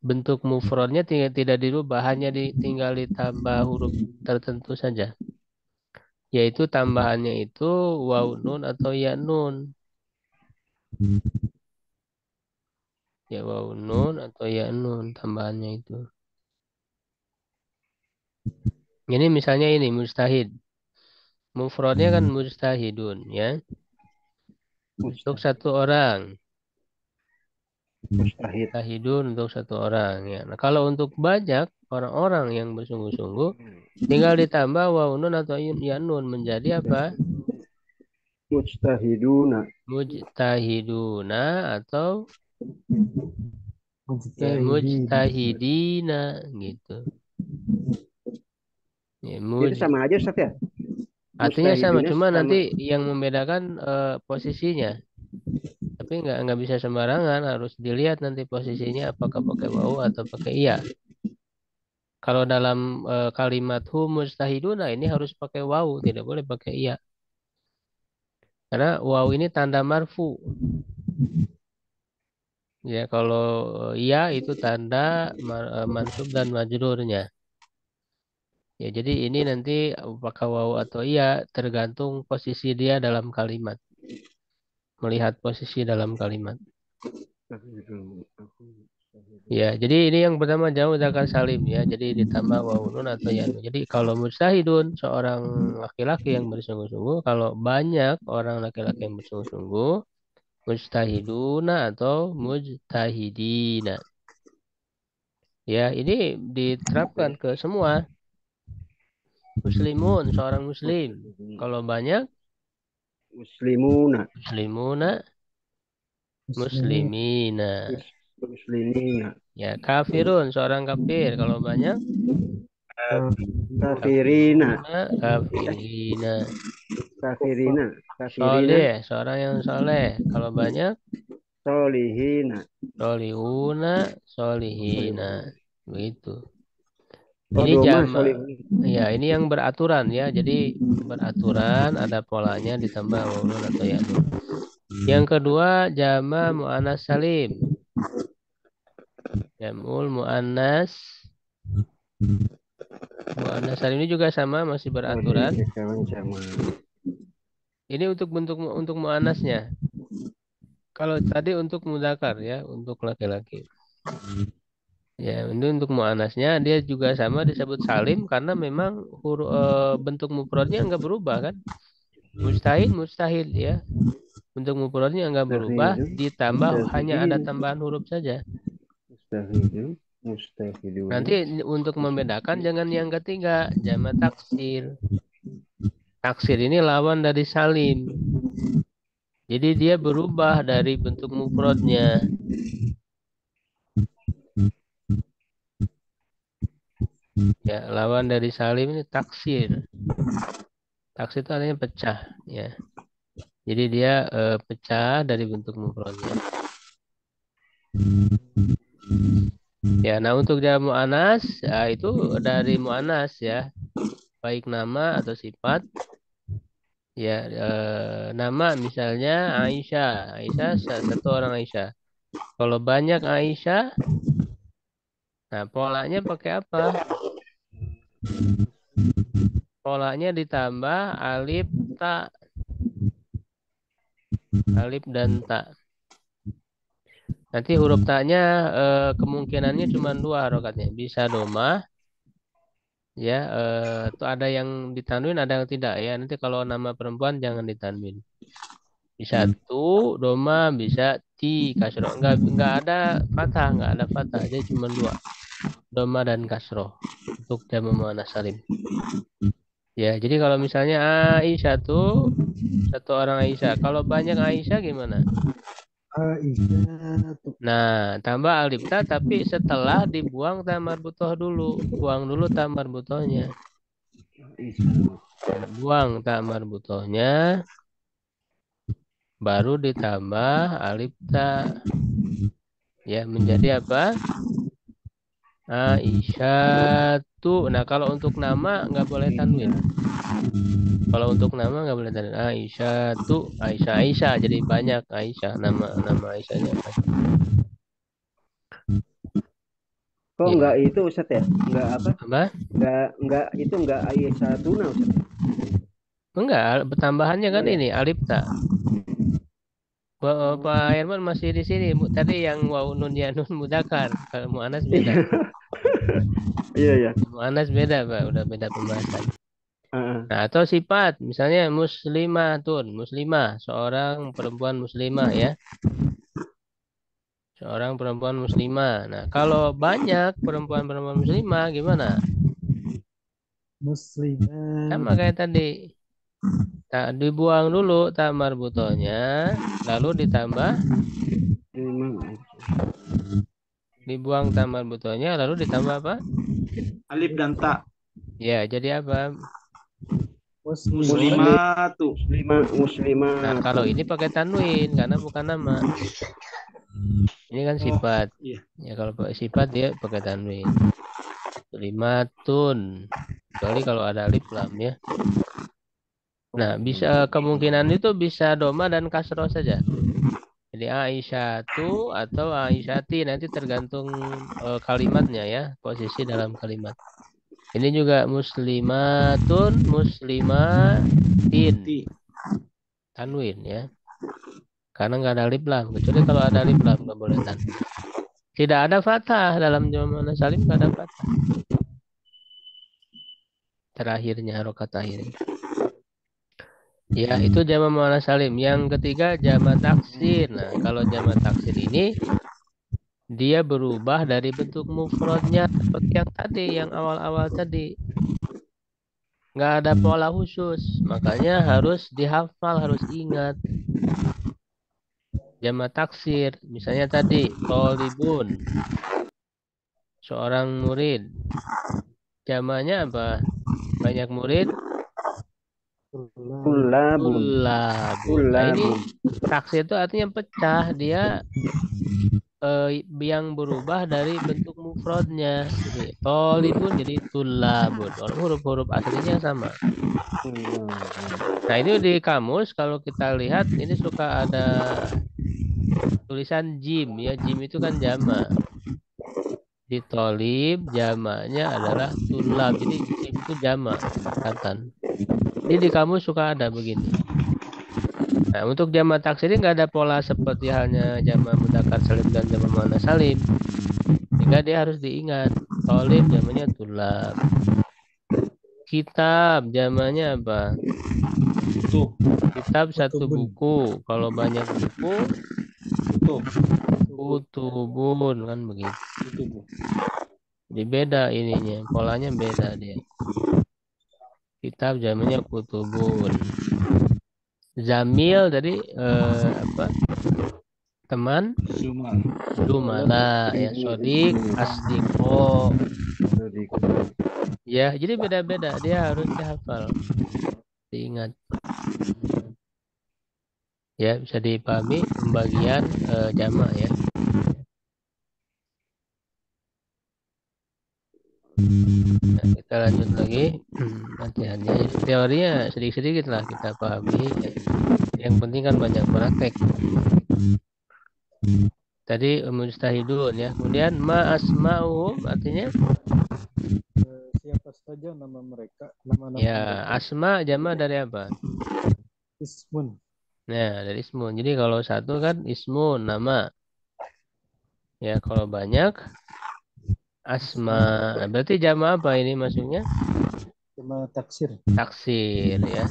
bentuk mufradnya tidak dirubah, hanya tinggal ditambah huruf tertentu saja. Yaitu tambahannya itu waw nun atau ya nun. Ya waw nun atau ya nun tambahannya itu. Ini misalnya ini mujtahid. Mufradnya kan mujtahidun ya. Untuk 1 orang. Mujtahidun untuk 1 orang ya. Nah, kalau untuk banyak orang-orang yang bersungguh-sungguh tinggal ditambah waw nun atau ya nun menjadi apa? Mujtahiduna. Mujtahiduna atau ya, mujtahidina gitu. Ya, Jadi sama aja Ustaz ya? Artinya sama, cuma nanti yang membedakan posisinya. Tapi nggak bisa sembarangan, harus dilihat nanti posisinya apakah pakai waw atau pakai iya. Kalau dalam kalimat hum mujtahiduna ini harus pakai waw, tidak boleh pakai iya. Karena waw ini tanda marfu. Ya, kalau iya itu tanda mansub dan majrurnya. Ya, jadi ini nanti apakah waw atau iya tergantung posisi dia dalam kalimat. Melihat posisi dalam kalimat. Ya, jadi ini yang pertama jamu mudzakkar salim ya. Jadi ditambah wawu nun atau ya nun. Jadi kalau mujtahidun seorang laki-laki yang bersungguh-sungguh, kalau banyak orang laki-laki yang bersungguh-sungguh, mujtahiduna atau mujtahidina. Ya, ini diterapkan ke semua. Muslimun seorang muslim. Kalau banyak muslimuna, muslimuna, muslimina. muslimina, Ya, kafirun seorang kafir. Kalau banyak kafirina, kafirina. kafirina, kafirina, Soleh, seorang yang soleh. Kalau banyak, solihina. solihuna, solihina. Begitu. Oh, Ini doma jama, solihina. ya ini yang beraturan ya. Jadi beraturan, ada polanya ditambah wawun atau ya nun. Yang kedua jama muannas salim. Jamul muannas. Muannas salim ini juga sama, masih beraturan. Ini untuk bentuk untuk muannasnya. Kalau tadi untuk mudzakkar ya, untuk laki-laki. Ya, ini untuk muannasnya dia juga sama disebut salim karena memang bentuk mufradnya enggak berubah kan? Mustahil, mustahil ya. Bentuk mufradnya enggak berubah, ditambah hanya ada tambahan huruf saja. Mustahidun, mustahidun. Nanti untuk membedakan jangan yang ketiga, jamak taksir. Taksir ini lawan dari salim. Jadi dia berubah dari bentuk mufradnya. Ya, lawan dari salim ini taksir. Taksir itu artinya pecah, ya. Jadi dia pecah dari bentuk mufradnya. Ya, nah untuk jamak muannas ya, itu dari muannas ya, baik nama atau sifat. Ya, nama misalnya Aisyah. Aisyah satu orang Aisyah. Kalau banyak Aisyah, nah polanya pakai apa? Polanya ditambah alif ta. Alif dan ta. Nanti huruf ta-nya kemungkinannya cuma 2 harokatnya. Bisa domah, ya, atau ada yang ditanwin, ada yang tidak ya. Nanti kalau nama perempuan jangan ditanwin. Bisa tu domah, bisa ti kasroh. Enggak ada fathah, enggak ada fathah. Dia cuma 2. Domah dan kasroh untuk jamak muannas salim. Ya, jadi kalau misalnya Aisyah tuh satu orang Aisyah. Kalau banyak Aisyah gimana? Aisyah. Nah, tambah alif ta tapi setelah dibuang ta marbutoh dulu. Buang dulu ta marbutohnya. Buang ta marbutohnya. Baru ditambah alif ta. Ya, menjadi apa? Aisyah tuh. Nah, kalau untuk nama nggak boleh tanwin. Kalau untuk nama nggak boleh tanwin. Aisyah tuh, Aisyah. Jadi banyak Aisyah. Nama Aisyahnya apa? Kok Ya. enggak itu Ustaz ya? Enggak apa? Apa? Enggak itu enggak Aisyah tuna Ustaz. Enggak, tambahannya kan ini alif ta. Pak Herman masih di sini. Tadi yang waw nun ya nun mudzakkar. Kalau muannas beda. Iya ya. Muannas beda, Pak. Udah beda pembahasan. Nah, atau sifat, misalnya muslimatun, muslimah, seorang perempuan muslimah ya. Seorang perempuan muslimah. Nah, kalau banyak perempuan-perempuan muslimah gimana? Muslimah. Sama kayak tadi. Nah, dibuang dulu ta marbutohnya, lalu ditambah dibuang ta marbutohnya, lalu ditambah apa? Alif dan ta. Ya, jadi apa? Muslimatu. Muslimah. Nah, kalau ini pakai tanwin karena bukan nama. Ini kan sifat. Iya. Ya, kalau pakai sifat dia pakai tanwin. Muslimatun. Kecuali kalau ada alif lam ya. Nah, bisa kemungkinan itu bisa doma dan kasroh saja. Jadi Aisyatu atau Aisyati nanti tergantung kalimatnya ya, posisi dalam kalimat. Ini juga muslimatun, muslimatin. Tanwin ya. Karena nggak ada alif lam. Kecuali kalau ada alif lam nggak boleh tanwin. Tidak ada fathah dalam jama muannas salim, nggak ada fathah. Terakhirnya harokat akhirnya. Ya, itu jama muannas salim. Yang ketiga jama taksir. Nah, kalau jama taksir ini dia berubah dari bentuk mufradnya seperti yang tadi, yang awal-awal tadi. Nggak ada pola khusus, makanya harus dihafal, harus ingat. Jama taksir, misalnya tadi tolibun, seorang murid. Jamanya apa? Banyak murid. Tulabun. Tulabun. Nah, ini taksir itu artinya pecah, dia yang berubah dari bentuk mufradnya. Jadi tolibun jadi tulabun. Huruf-huruf aslinya sama. Nah, ini di kamus kalau kita lihat ini suka ada tulisan jim ya. Jim itu kan jama. Di tolib jamanya adalah tulab. Jadi jim itu jama katan. Ini di kamus suka ada begini. Nah, untuk jama taksir ini nggak ada pola seperti halnya jama mudzakkar salim dan jama muannas salim. Sehingga dia harus diingat. Tolib jamanya tulab. Kitab jamanya apa? Kitab satu buku. Kalau banyak buku, kutubun kan begitu. Jadi beda ininya, polanya beda dia. Kitab jamanya kutubun. Zamil tadi apa? Teman, Zumala ya, sodik, asdiko. Ya, jadi beda-beda. Dia harus dihafal, diingat. Ya, bisa dipahami pembagian jamak ya. Nah, kita lanjut lagi latihannya. Jadi teorinya sedikit-sedikit lah kita pahami. Ya. Yang penting kan banyak praktek. Tadi mujtahidun ya. Kemudian ma asma'uhum artinya Siapa saja nama mereka, nama-nama ya, mereka. asma jama dari apa? Ismun. Nah, dari ismun. Jadi kalau satu kan ismun nama. Ya, kalau banyak asma. Nah, berarti jama apa ini maksudnya? Jama taksir. Taksir ya.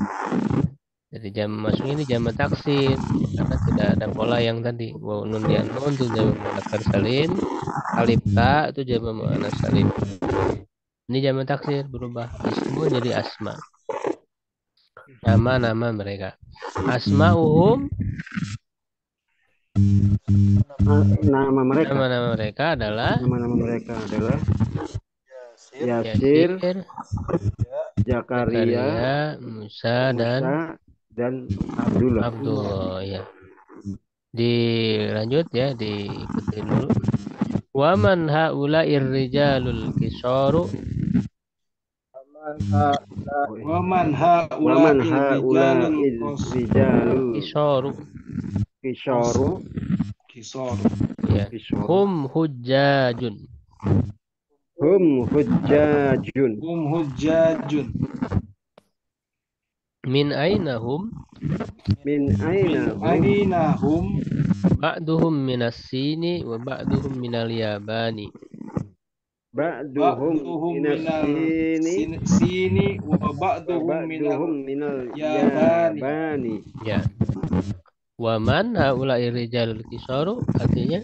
Jadi jama masuknya ini jama taksir karena tidak ada pola yang tadi. Waw nun dia nun itu jama mudzakkar salim, alif ta itu jama muannas salim. Ini jama taksir berubah ismu jadi asma. Nama-nama mereka. Asma'uhum Nama mereka. nama-nama mereka adalah Nama-nama mereka adalah Yasir, Yasir, Zakaria, Zakaria, Musa dan Abdullah. Abdullah ya. Dilanjut ya, diikuti dulu. Waman haula'ir rijalul kisaru Waman Waman haula rijalul kisaru kisor. ya. Hum hujjajun. Hum hujjajun. Min aina hum? Min aina hum? Ba'duhum minas sini wa ba'duhum minal yabani. Ba'duhum minas sini wa ba'duhum minal yabani. Ya. Waman haula'i rijalul kisaru artinya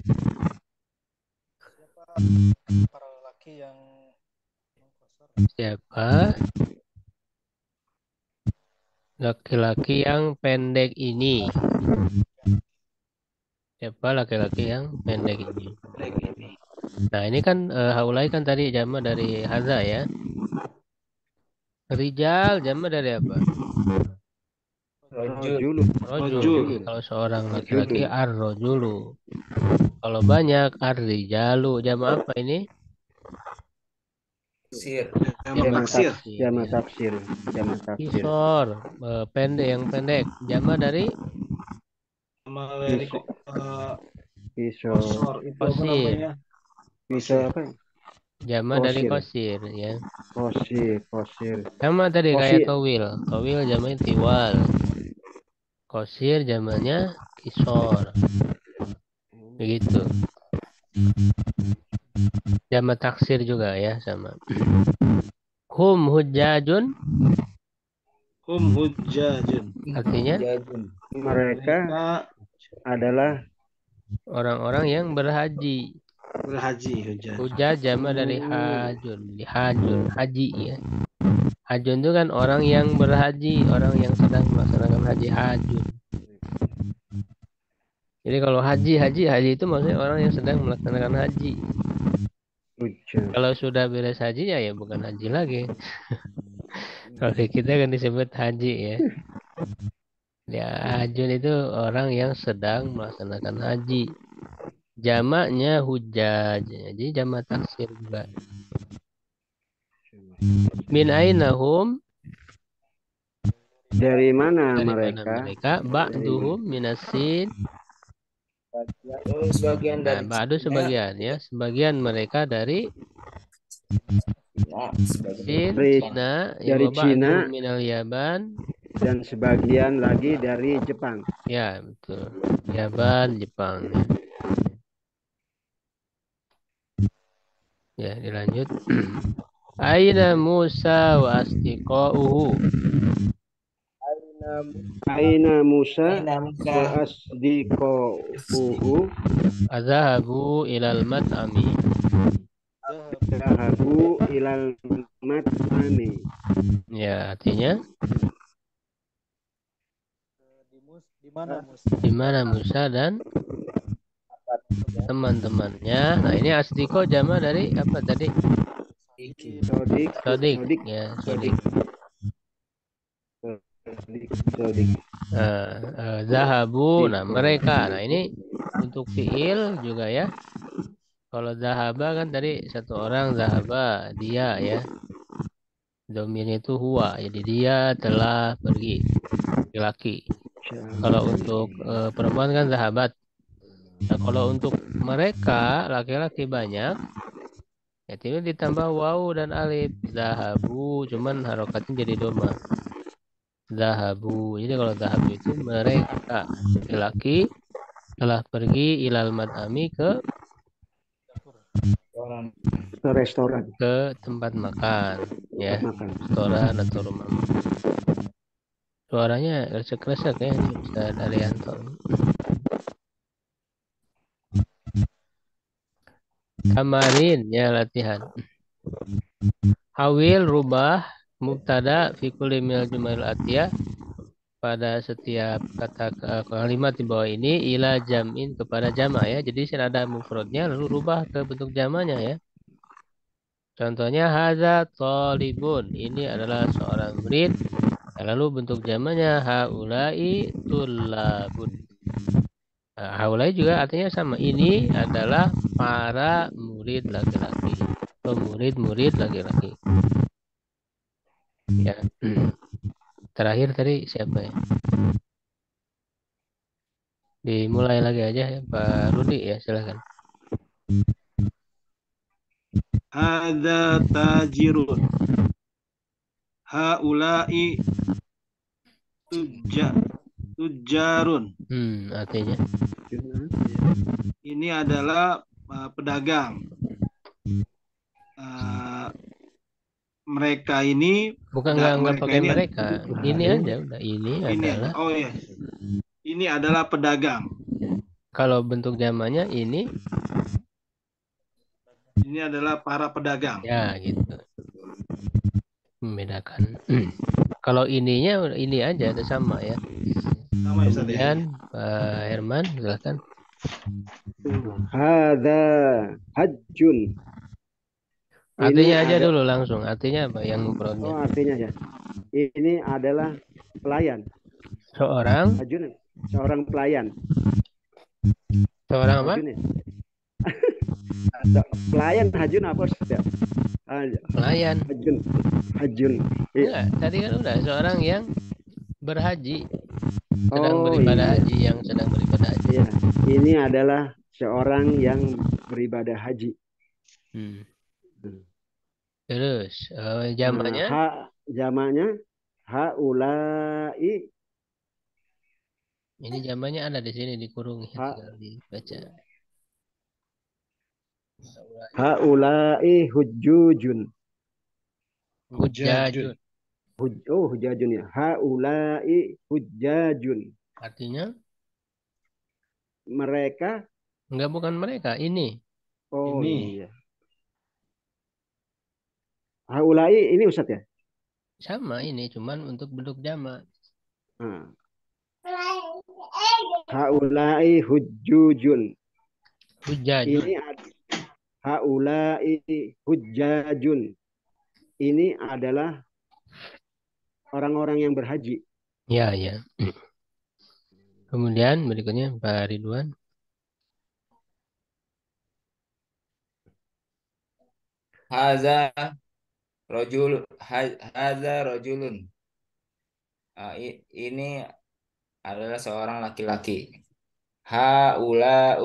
Para lelaki yang siapa? Laki-laki yang pendek ini. Siapa laki-laki yang pendek ini? Nah, ini kan haulai kan tadi jama dari haza ya. Rijal jama dari apa? Rajulu. Rojul. Kalau seorang laki-laki ar-rojulu. Kalau banyak ar-rijalu. Jama apa ini? Jama taksir. Kisor. Pendek, yang pendek. Jama dari? Kisor. Kosir. Kisor apa? Jama dari kosir ya. Kosir. Sama tadi Kosir. kayak towil. Towil jamanya tiwal. Qasir jamaknya kisor. Begitu. Jamak taksir juga ya sama. Hum hujjajun Hum hujjajun. artinya Jajun. Mereka Mereka adalah orang-orang yang berhaji. berhaji hujjaj. Hujjaj jamak dari hajun. Hajun, haji ya. Hajun itu kan orang yang berhaji, orang yang sedang melaksanakan haji hajun. Jadi kalau haji itu maksudnya orang yang sedang melaksanakan haji. hujjaj. Kalau sudah beres haji ya bukan haji lagi. Kalau di kita kan disebut haji ya. Ya, hajun itu orang yang sedang melaksanakan haji. Jamaknya hujjaj. Jadi jamak taksir juga. Min ainahum Dari mana dari mana mereka? mereka? Ba'duhum minasin. Oh, sebagian Nah, dari ba'du Cina. sebagian ya. Sebagian mereka dari Nah, sebagian Sin, Dari- Cina, dari wa ba'duhum Cina. minal Yaban. Dan sebagian lagi dari Jepang. Ya, betul. Yaban, Jepang. Ya, dilanjut. Aina Musa wa asdiqauhu. Aina Musa Aina wa Musa asdiquhu Adhahabu ilal mat'ami. dhahabu ilal mat'ami. Ya, artinya Di mana Musa dan teman-temannya. Nah, ini asdiko jama dari apa tadi? Sodik, Sodik. sodik, Ya, sodik. sodik. Zahabu. Nah, mereka. Nah, ini untuk fiil juga ya. Kalau zahaba kan tadi satu orang zahaba, dia ya. Domirnya itu huwa. Jadi dia telah pergi. Laki-laki. Kalau untuk perempuan kan zahabat. Nah, kalau untuk mereka laki-laki banyak, ya itu ditambah wawu dan alif. Zahabu, cuman harokatnya jadi doma. Zahabu. Jadi kalau zahabu itu mereka laki-laki telah pergi ilal mat'ami ke orang Restoran, tempat makan, ya, makan. restoran atau rumah makan. Suaranya kresek-kresek ya, ini Ustaz Arianto. Kamarin ya latihan. Hawil rubah mubtada fi kulli minal jumal atiyah pada setiap kata kalimat di bawah ini ila jam'in kepada jama ya. Jadi sini ada mufradnya lalu rubah ke bentuk jamanya ya. Contohnya hadza talibun. Ini adalah seorang murid. Lalu bentuk jamanya haulai tullabun. Nah, haulai juga artinya sama. Ini adalah para murid laki-laki. Pemurid-murid laki-laki. Ya. Terakhir tadi siapa ya? Dimulai lagi aja ya Pak Rudi ya, silakan. Hadza tajirun. Haulai tujarun. Artinya Ini adalah pedagang. Mereka ini bukan nggak pakai ini mereka. Ini aja udah ini adalah. Oh ya. Ini adalah pedagang. Kalau bentuk zamannya ini adalah para pedagang. ya gitu. Membedakan. Kalau ininya ini aja ada sama ya. Sama ya, Ustaz, ya? Kemudian Pak Herman silakan. Hadza hajjun. Artinya aja dulu langsung. Artinya apa yang mufradnya? Oh, artinya ya. Ini adalah pelayan. Seorang Hajjun, seorang pelayan. seorang apa? Hajjun, ya? Pelayan hajjun apa Ustaz? Pelayan. Hajjun. Enggak, tadi kan udah seorang yang berhaji. Sedang Oh, beribadah iya. haji, yang sedang beribadah haji. Iya. Ini adalah seorang yang beribadah haji. Terus jamaknya Jamaknya haulai Ini jamaknya ada di sini dikurung, Ha, tinggal dibaca. haula'i hujjujun. Hujjajun. Hujjajun ya. Haula'i hujjajun. Artinya Mereka, bukan mereka, ini. oh Ini. iya. Haula'i ini Ustaz ya? Sama ini, cuman untuk bentuk jamak. Nah. Haula'i hujjujun. Hujjajun. Haula'i hujjajun. Ini adalah orang-orang yang berhaji. Ya, ya. Kemudian berikutnya Pak Ridwan. Haza rojulun. Ini adalah seorang laki-laki. Haulai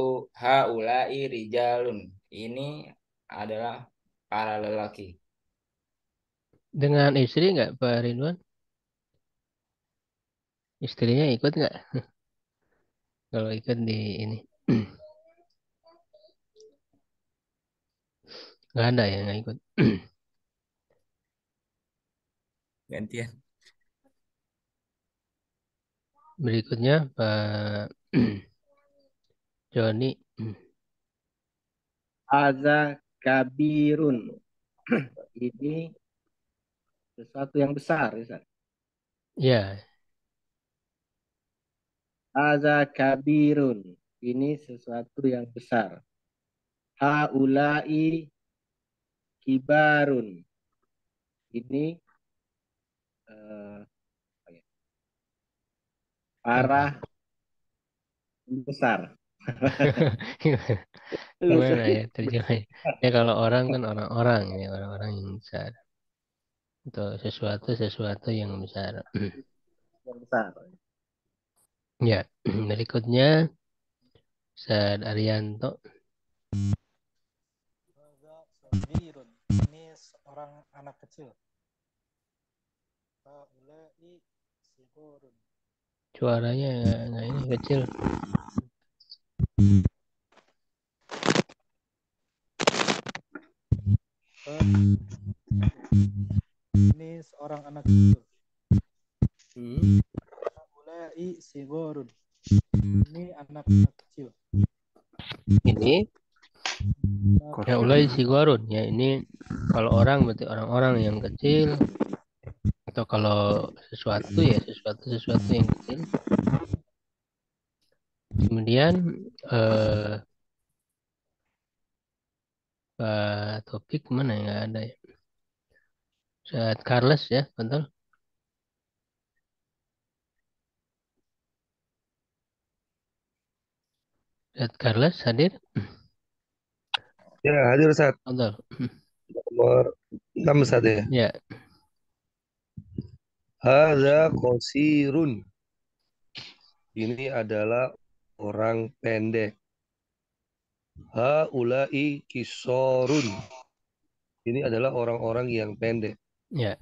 rijalun. Ini adalah para lelaki. Dengan istri nggak Pak Ridwan? Istrinya ikut nggak? Kalau ikut di ini. Nggak ada ya, nggak ikut. Gantian. Berikutnya Pak Joni. Haza kabirun. Ini sesuatu yang besar, Ustaz. Ya, Haza kabirun. Ini sesuatu yang besar. Haulai kibarun. Ini para besar. gimana ya terjemahnya? Ya kalau orang kan orang-orang, ya orang-orang yang besar. Atau sesuatu yang besar. Yang besar. Ya, berikutnya Ustaz Arianto. Sabirun. Ini seorang anak kecil. Haula'i sigurun. Suaranya nggak ini kecil. Ini seorang anak kecil. Haula'i sigurun. Ini anak-anak kecil. Ini ya ulai sigorun. Ya ini kalau orang berarti orang-orang yang kecil. Atau kalau sesuatu ya sesuatu yang kecil. Kemudian Pak Topik mana ya, nggak ada ya. Ustaz Carlos ya, betul. Ustaz Carlos hadir? Ya, hadir Ustaz. Betul. Nomor 6 Ustaz ya. Ya, Hadza qasirun. Ini adalah orang pendek. Haulai kisorun. Ini adalah orang-orang yang pendek. ya.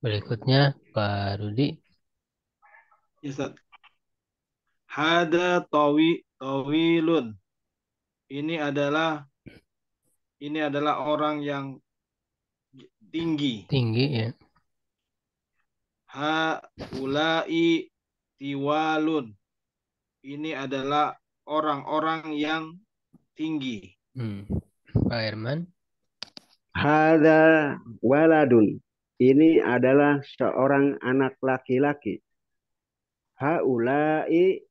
Berikutnya Pak Rudi. Ya, Ustaz. Hada tawilun. Ini adalah orang yang tinggi. Tinggi ya. Haulai tiwalun. Ini adalah orang-orang yang tinggi. Pak Herman. Hada waladun. Ini adalah seorang anak laki-laki. Haulai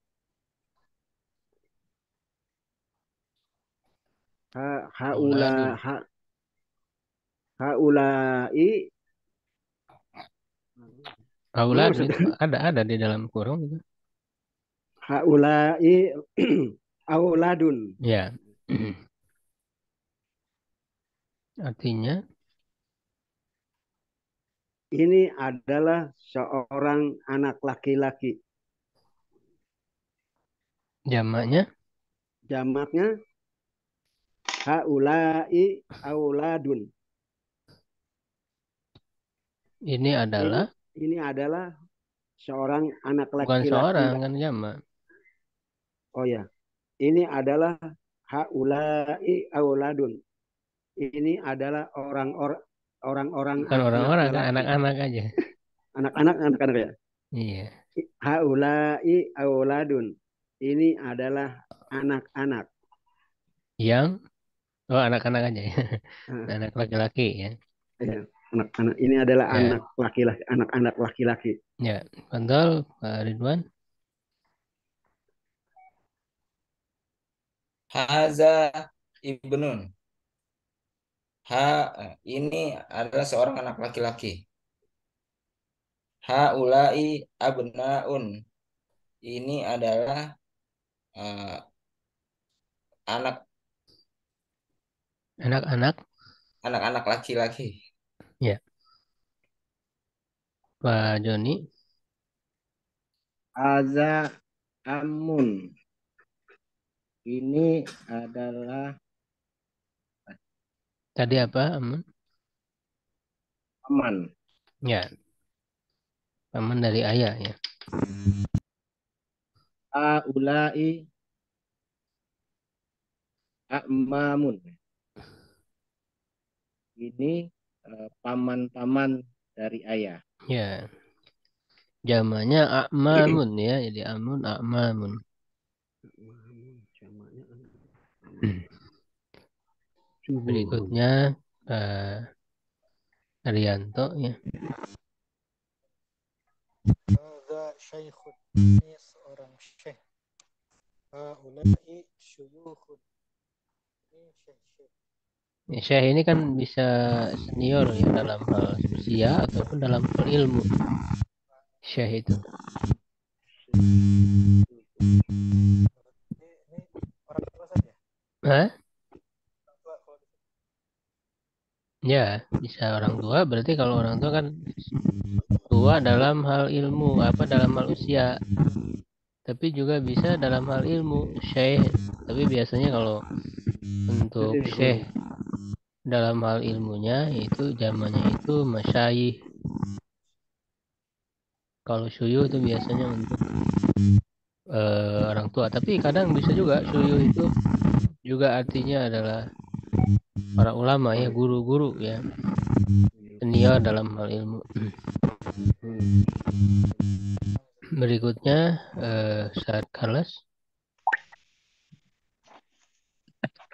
Auladun. haulai Auladun itu ada di dalam kurung itu. haulai auladun. Ya. Artinya Ini adalah seorang anak laki-laki. jamaknya Jamaknya haulai auladun. ini adalah Ini adalah seorang anak Bukan laki-laki. seorang kan jamak. Oh ya, ini adalah haulai auladun. Ini adalah orang-orang Bukan orang-orang kan lelaki. anak-anak aja. Anak-anak ya. Iya. Haulai auladun. Ini adalah anak-anak. Yang anak-anak aja ya. Ah, Anak laki-laki ya. ya, anak-anak. Ini adalah Ya. anak laki-laki, anak-anak laki-laki. Ya, Fadol, Pak Ridwan. Haza ibnun. Ini adalah seorang anak laki-laki. Haulai abnaun. Ini adalah eh, anak Anak-anak. anak-anak laki-laki. Ya. Pak Joni. Aza amun. Ini adalah Tadi apa, Aman? paman. Ya, Aman dari ayah ya. Haulai a'mamun. Ini paman-paman dari ayah. Ya. Jamannya a'mamun ya. Jadi amun a'mamun. Berikutnya Arianto ya. Hadza syaikhun. Ini seorang syekh. Haulai syuyukhun. Ini syekh-syekh. Syekh ini kan bisa senior ya dalam hal usia ataupun dalam hal ilmu. Syekh itu. Ini orang tua saja. Hah? Orang tua kalau di sini. Ya, bisa orang tua. Berarti kalau orang tua kan tua dalam hal ilmu, apa dalam hal usia. Tapi juga bisa dalam hal ilmu, syekh. Tapi biasanya kalau untuk syekh dalam hal ilmunya itu zamannya itu masyayikh. Kalau syuyuh itu biasanya untuk orang tua. Tapi kadang bisa juga syuyuh itu juga artinya adalah para ulama ya, guru-guru ya, senior dalam hal ilmu. Berikutnya Saad Carlos.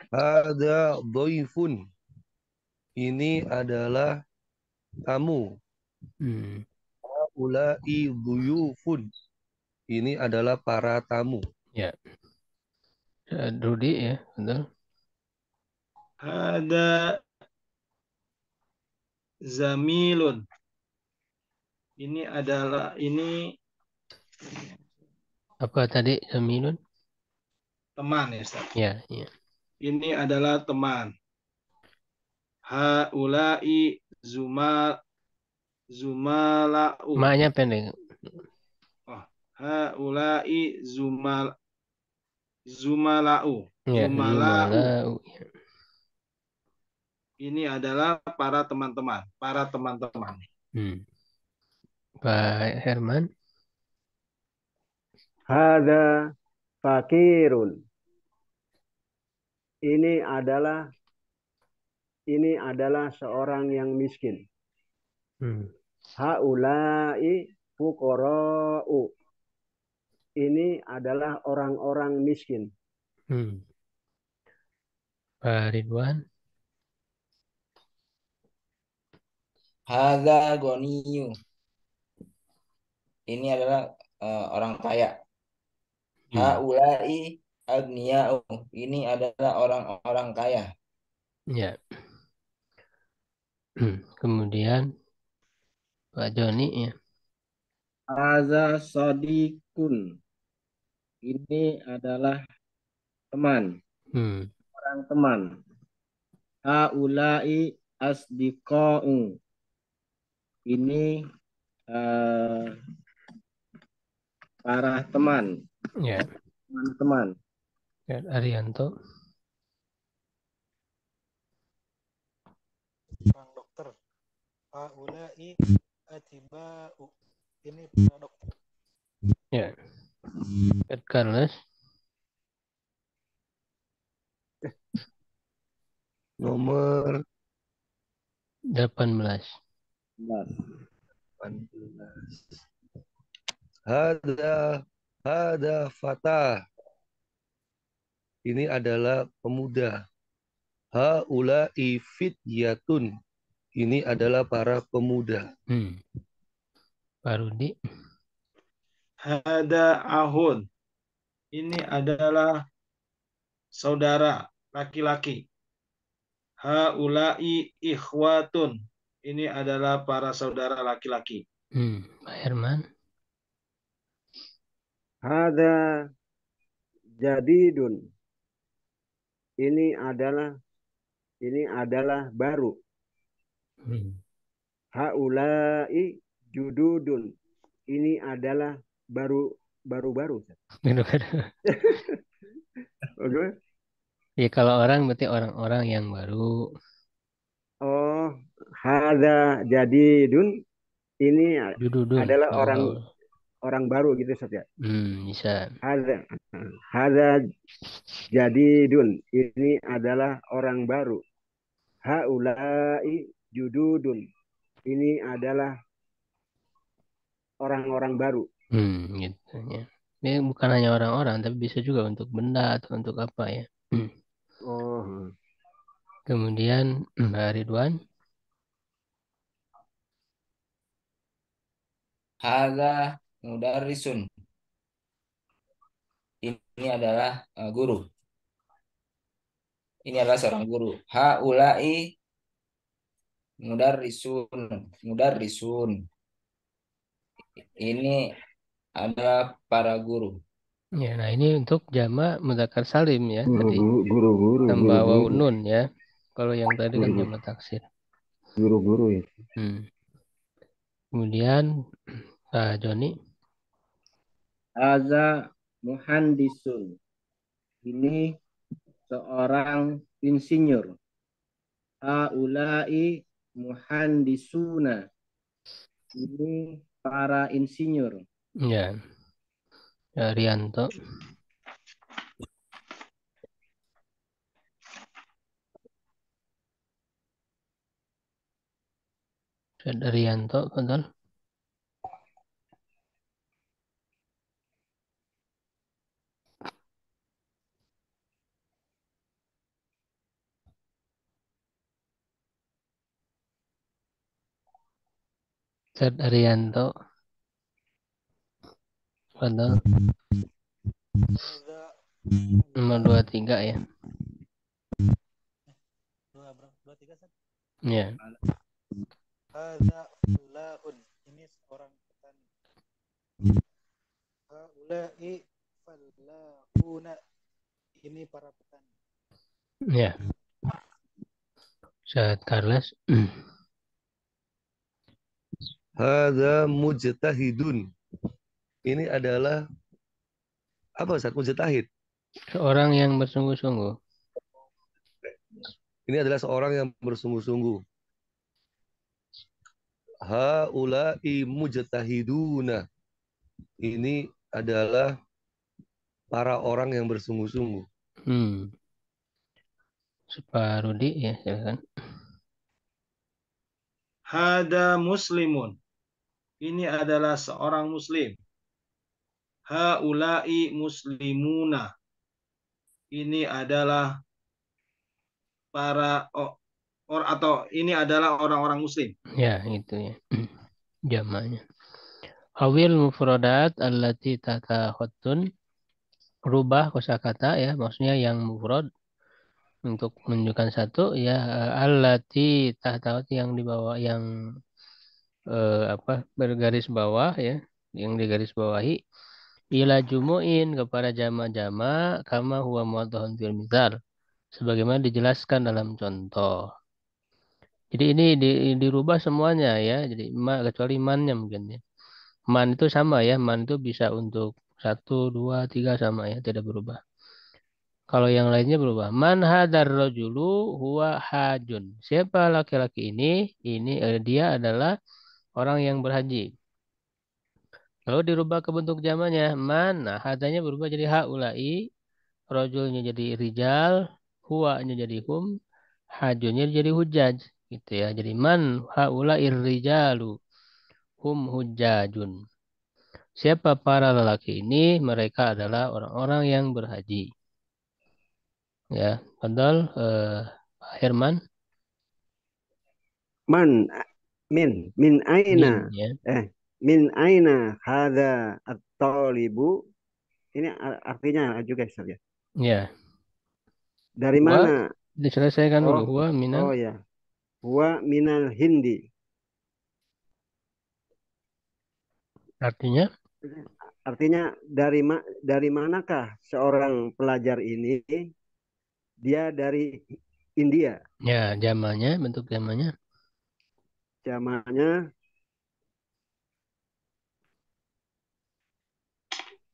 Ada doifun. Ini adalah tamu. Ulai duyufun. Ini adalah para tamu. Ya. Rudi ya, betul. Ada zamilun. Ini Apa tadi Zamilun? teman ya, Ustaz. Ya, ya. Ini adalah teman. Haulai zumala'u. Maknya pendek. Haulai zumala'u. Ya, Zumala'u. zumalau. Ini adalah para teman-teman. Pak Herman. Hadza fakirun. Ini adalah seorang yang miskin. Haulai fuqara'u. Ini adalah orang-orang miskin. Pak Ridwan. Hadza goniyu. Ini adalah orang kaya. Haulai agniya'u. Ini adalah orang-orang kaya. Ya. Kemudian Pak Joni ya. Haza sodikun. Ini adalah teman. Orang teman. Haulai asdiqa'u. Ini para teman. Ya. Teman-teman. Ya, Arianto. Orang dokter. Haulai atiba'u. ini para dokter. Ya. Carlos. Nomor 18. 18. Hada fata. Ini adalah pemuda. Haula'i fityatun. Ini adalah para pemuda. Pak Rudi. Hada ahun. Ini adalah saudara laki-laki. Haula'i ikhwatun. Ini adalah para saudara laki-laki. Pak Herman. Hada jadidun. Ini adalah baru. Haulai jududun. Ini adalah baru-baru. Oke. Ya kalau orang berarti orang-orang yang baru. Oh, hada jadidun. Ini Jududun. adalah orang baru gitu Ustaz ya. Bisa. Hada jadidun. Ini adalah orang baru. Haulai jududun. Ini adalah orang-orang baru. Gitu ya. Ini bukan hanya orang-orang, tapi bisa juga untuk benda atau untuk apa ya. Oh. Kemudian Pak Ridwan. Hada mudarrisun. Ini adalah guru. Ini adalah seorang guru. Haulai mudarrisun. Ini ada para guru. Ya, nah ini untuk jamak mudzakkar salim ya. Tadi Guru-guru. tambah wawu nun ya. Kalau yang tadi kan jamak taksir. Guru-guru ya. Kemudian Pak Joni. Haza muhandisun. Ini seorang insinyur. Haulai muhandisuna. Ini para insinyur. Ya. Rianto. Rianto, betul. Rianto. Betul. Nomor 23 ya. 23 Ustaz. Ya. Hada fallahun. Ini seorang petani. Haulai fallahuna. Ini para petani. Ya. Ustaz Carlos. Hada mujtahidun. Ini adalah apa Ustaz? Mujtahid. Seorang yang bersungguh-sungguh. Ini adalah seorang yang bersungguh-sungguh. Haula'i mujtahiduna. Ini adalah para orang yang bersungguh-sungguh. Pak Rudi ya, silakan. Hada muslimun. Ini adalah seorang muslim. Haulai muslimuna. Ini adalah para atau ini adalah orang-orang muslim. Ya, itu ya. Jamaknya. Awil mufradat allati tata khattun. Rubah kosakata ya, maksudnya yang mufrad untuk menunjukkan satu ya, allati tahta yang di bawah yang bergaris bawah ya, yang digaris bawahi ila jumu'in kepada jama-jama kama huwa muwaddahun fil misal sebagaimana dijelaskan dalam contoh. Jadi ini dirubah semuanya ya. Jadi kecuali mannya mungkin ya. Man itu sama ya. Man itu bisa untuk 1, 2, 3 sama ya. Tidak berubah. Kalau yang lainnya berubah. Man hadar rajulu huwa hajun. Siapa laki-laki ini? Dia adalah orang yang berhaji. Kalau dirubah ke bentuk jamannya, man, nah hadanya berubah jadi haulai, rojulnya jadi rijal, huwanya jadi hum, hajunya jadi hujaj. Gitu ya. Jadi man haulai rijalu, hum hujajun. Siapa para lelaki ini? Mereka adalah orang-orang yang berhaji. Ya, padahal Pak Herman, Man min aina min ya. min aina hadza at-talibu. Ini artinya juga Ustaz ya. Ya, Dari huwa mana? diselesaikan dulu. Oh, Huwa minal, oh ya. Huwa minal Hindi. artinya Artinya dari manakah seorang pelajar ini? Dia dari India. ya zamannya, bentuk zamannya. Jamaknya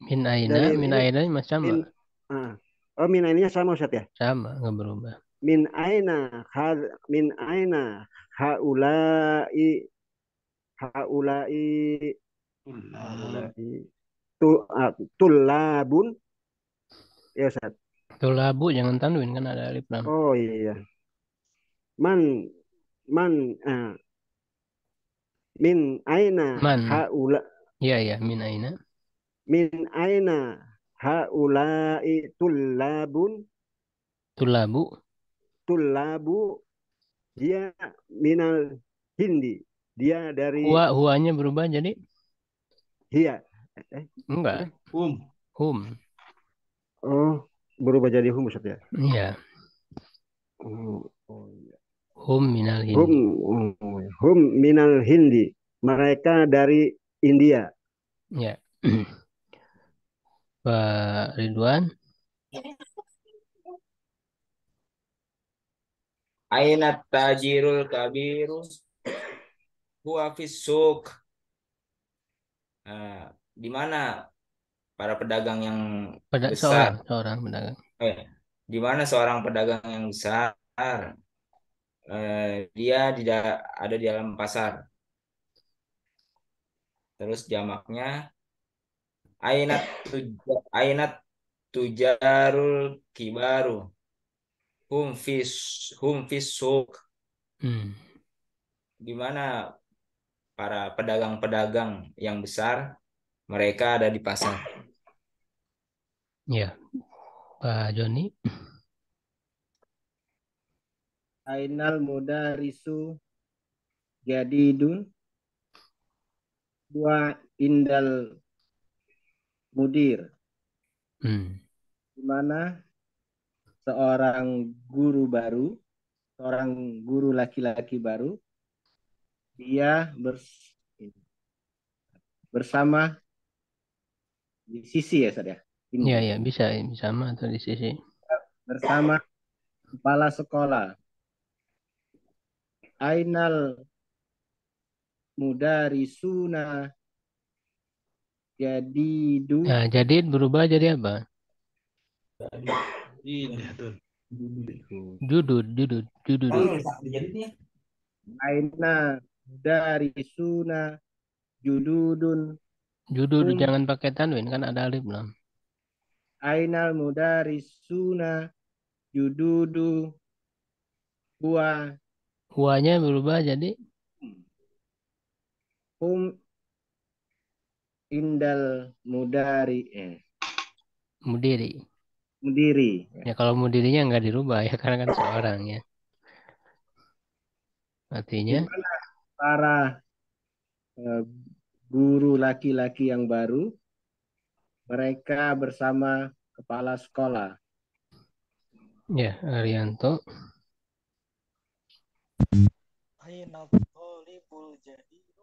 Min aina, dari min ini aina ini masih sama. min oh min ainanya sama Ustaz ya? Sama, nggak berubah. Min aina min aina haulai haulai tu, tulabun ya Ustaz. Tulabu jangan tanwin kan ada alif lam. Oh iya. Man man min aina Man, haula iya ya, min aina. min aina haulai tulabun Tulabu, tulabu dia minal Hindi. Dia dari huwanya berubah jadi Hia. enggak, hum. Oh, berubah jadi hum Ustaz ya. Iya, Oh iya. hum minal Hum, hindi. hum minal Hindi. Mereka dari India. Ya. Pak Ridwan, Aina tajirul kabirus huwa fisuk. Di mana para pedagang yang besar? seorang pedagang. Di mana seorang pedagang yang besar? Dia ada di dalam pasar. Terus jamaknya ainat tujarul kibaru hum fis suq. Di mana para pedagang-pedagang yang besar? Mereka ada di pasar. Ya, Pak Joni. Ainal mudarisu jadidun wa indal mudir. Di mana seorang guru baru, seorang guru laki-laki baru, dia bersama di sisi ya Ustaz ya. Iya ya, bisa sama atau di sisi. Bersama kepala sekolah. Ainal mudarisuna jadidu. Nah, jadi berubah jadi apa? Judud. Aina mudarisuna jududun. Judud jangan pakai tanwin kan ada alif lam. Ainal mudarisuna jududu huwanya berubah jadi hum indal mudiri. Ya kalau mudirinya nggak dirubah ya karena kan seorang ya. Artinya para guru laki-laki yang baru, mereka bersama kepala sekolah. Ya, Arianto. Aina talibul jadidu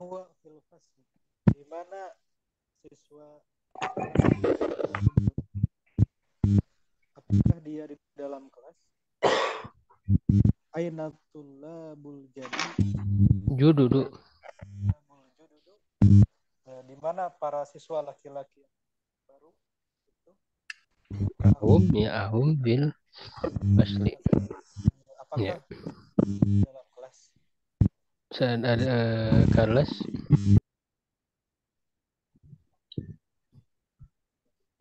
huwa fil fasl. Di mana siswa apakah dia di dalam kelas? Aina tullabul jadid Jududu. Di mana para siswa laki-laki yang baru itu? Ahum bil fasli. Apakah dalam kelas? Kelas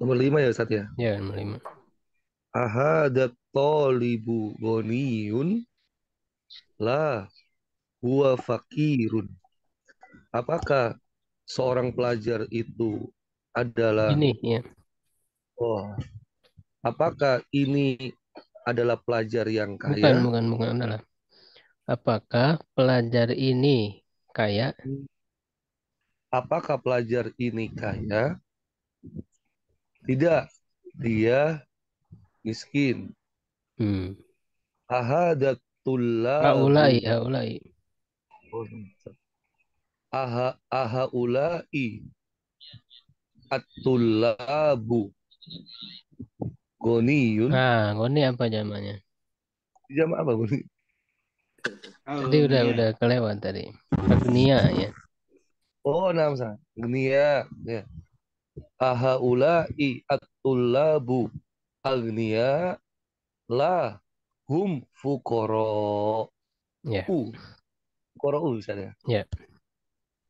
Nomor 5 ya Ustaz ya. Ya, nomor 5. Ahadat tolibu ghaniyun la huwa fakirun. Apakah seorang pelajar itu adalah Ini ya. apakah ini adalah pelajar yang Bukan kaya? adalah. Apakah pelajar ini kaya? Apakah pelajar ini kaya? Tidak, dia miskin. Ahadat Haulai, tullabu haulai. ahaulai at-tullabu goniyun. Nah, goni apa zamannya? Jam apa goni? Tadi udah kelewat tadi. Agnia ya. Oh, nama Gnia ya. Ahaulai at-tullabu agnia la hum fuqara. Ya. Fuqara misalnya. Ya.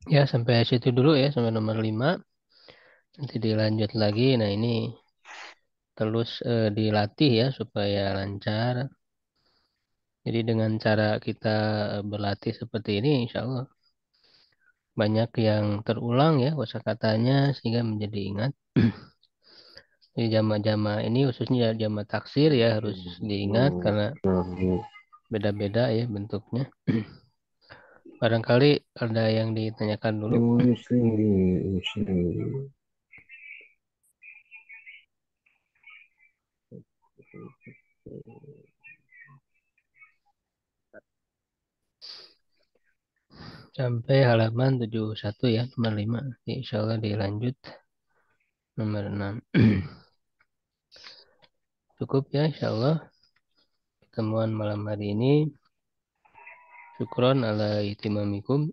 Ya, sampai situ dulu ya, sampai nomor 5. Nanti dilanjut lagi. Nah, ini terus dilatih ya supaya lancar. Jadi dengan cara kita berlatih seperti ini, insya Allah banyak yang terulang ya kosakatanya sehingga menjadi ingat. Jadi jama-jama ini khususnya jama taksir ya harus diingat karena beda-beda ya bentuknya. Barangkali ada yang ditanyakan dulu. Sampai halaman 71 ya, nomor 5. Insya Allah dilanjut nomor 6. Cukup ya insya Allah pertemuan malam hari ini. Syukron ala itimamikum.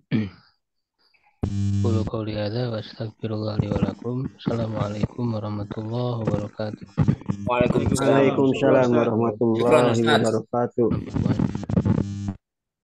Qulu qouli hadza wa astaghfirullah li wa lakum. Assalamualaikum warahmatullahi wabarakatuh. Waalaikumsalam. Waalaikumsalam warahmatullahi Ustaz. wabarakatuh.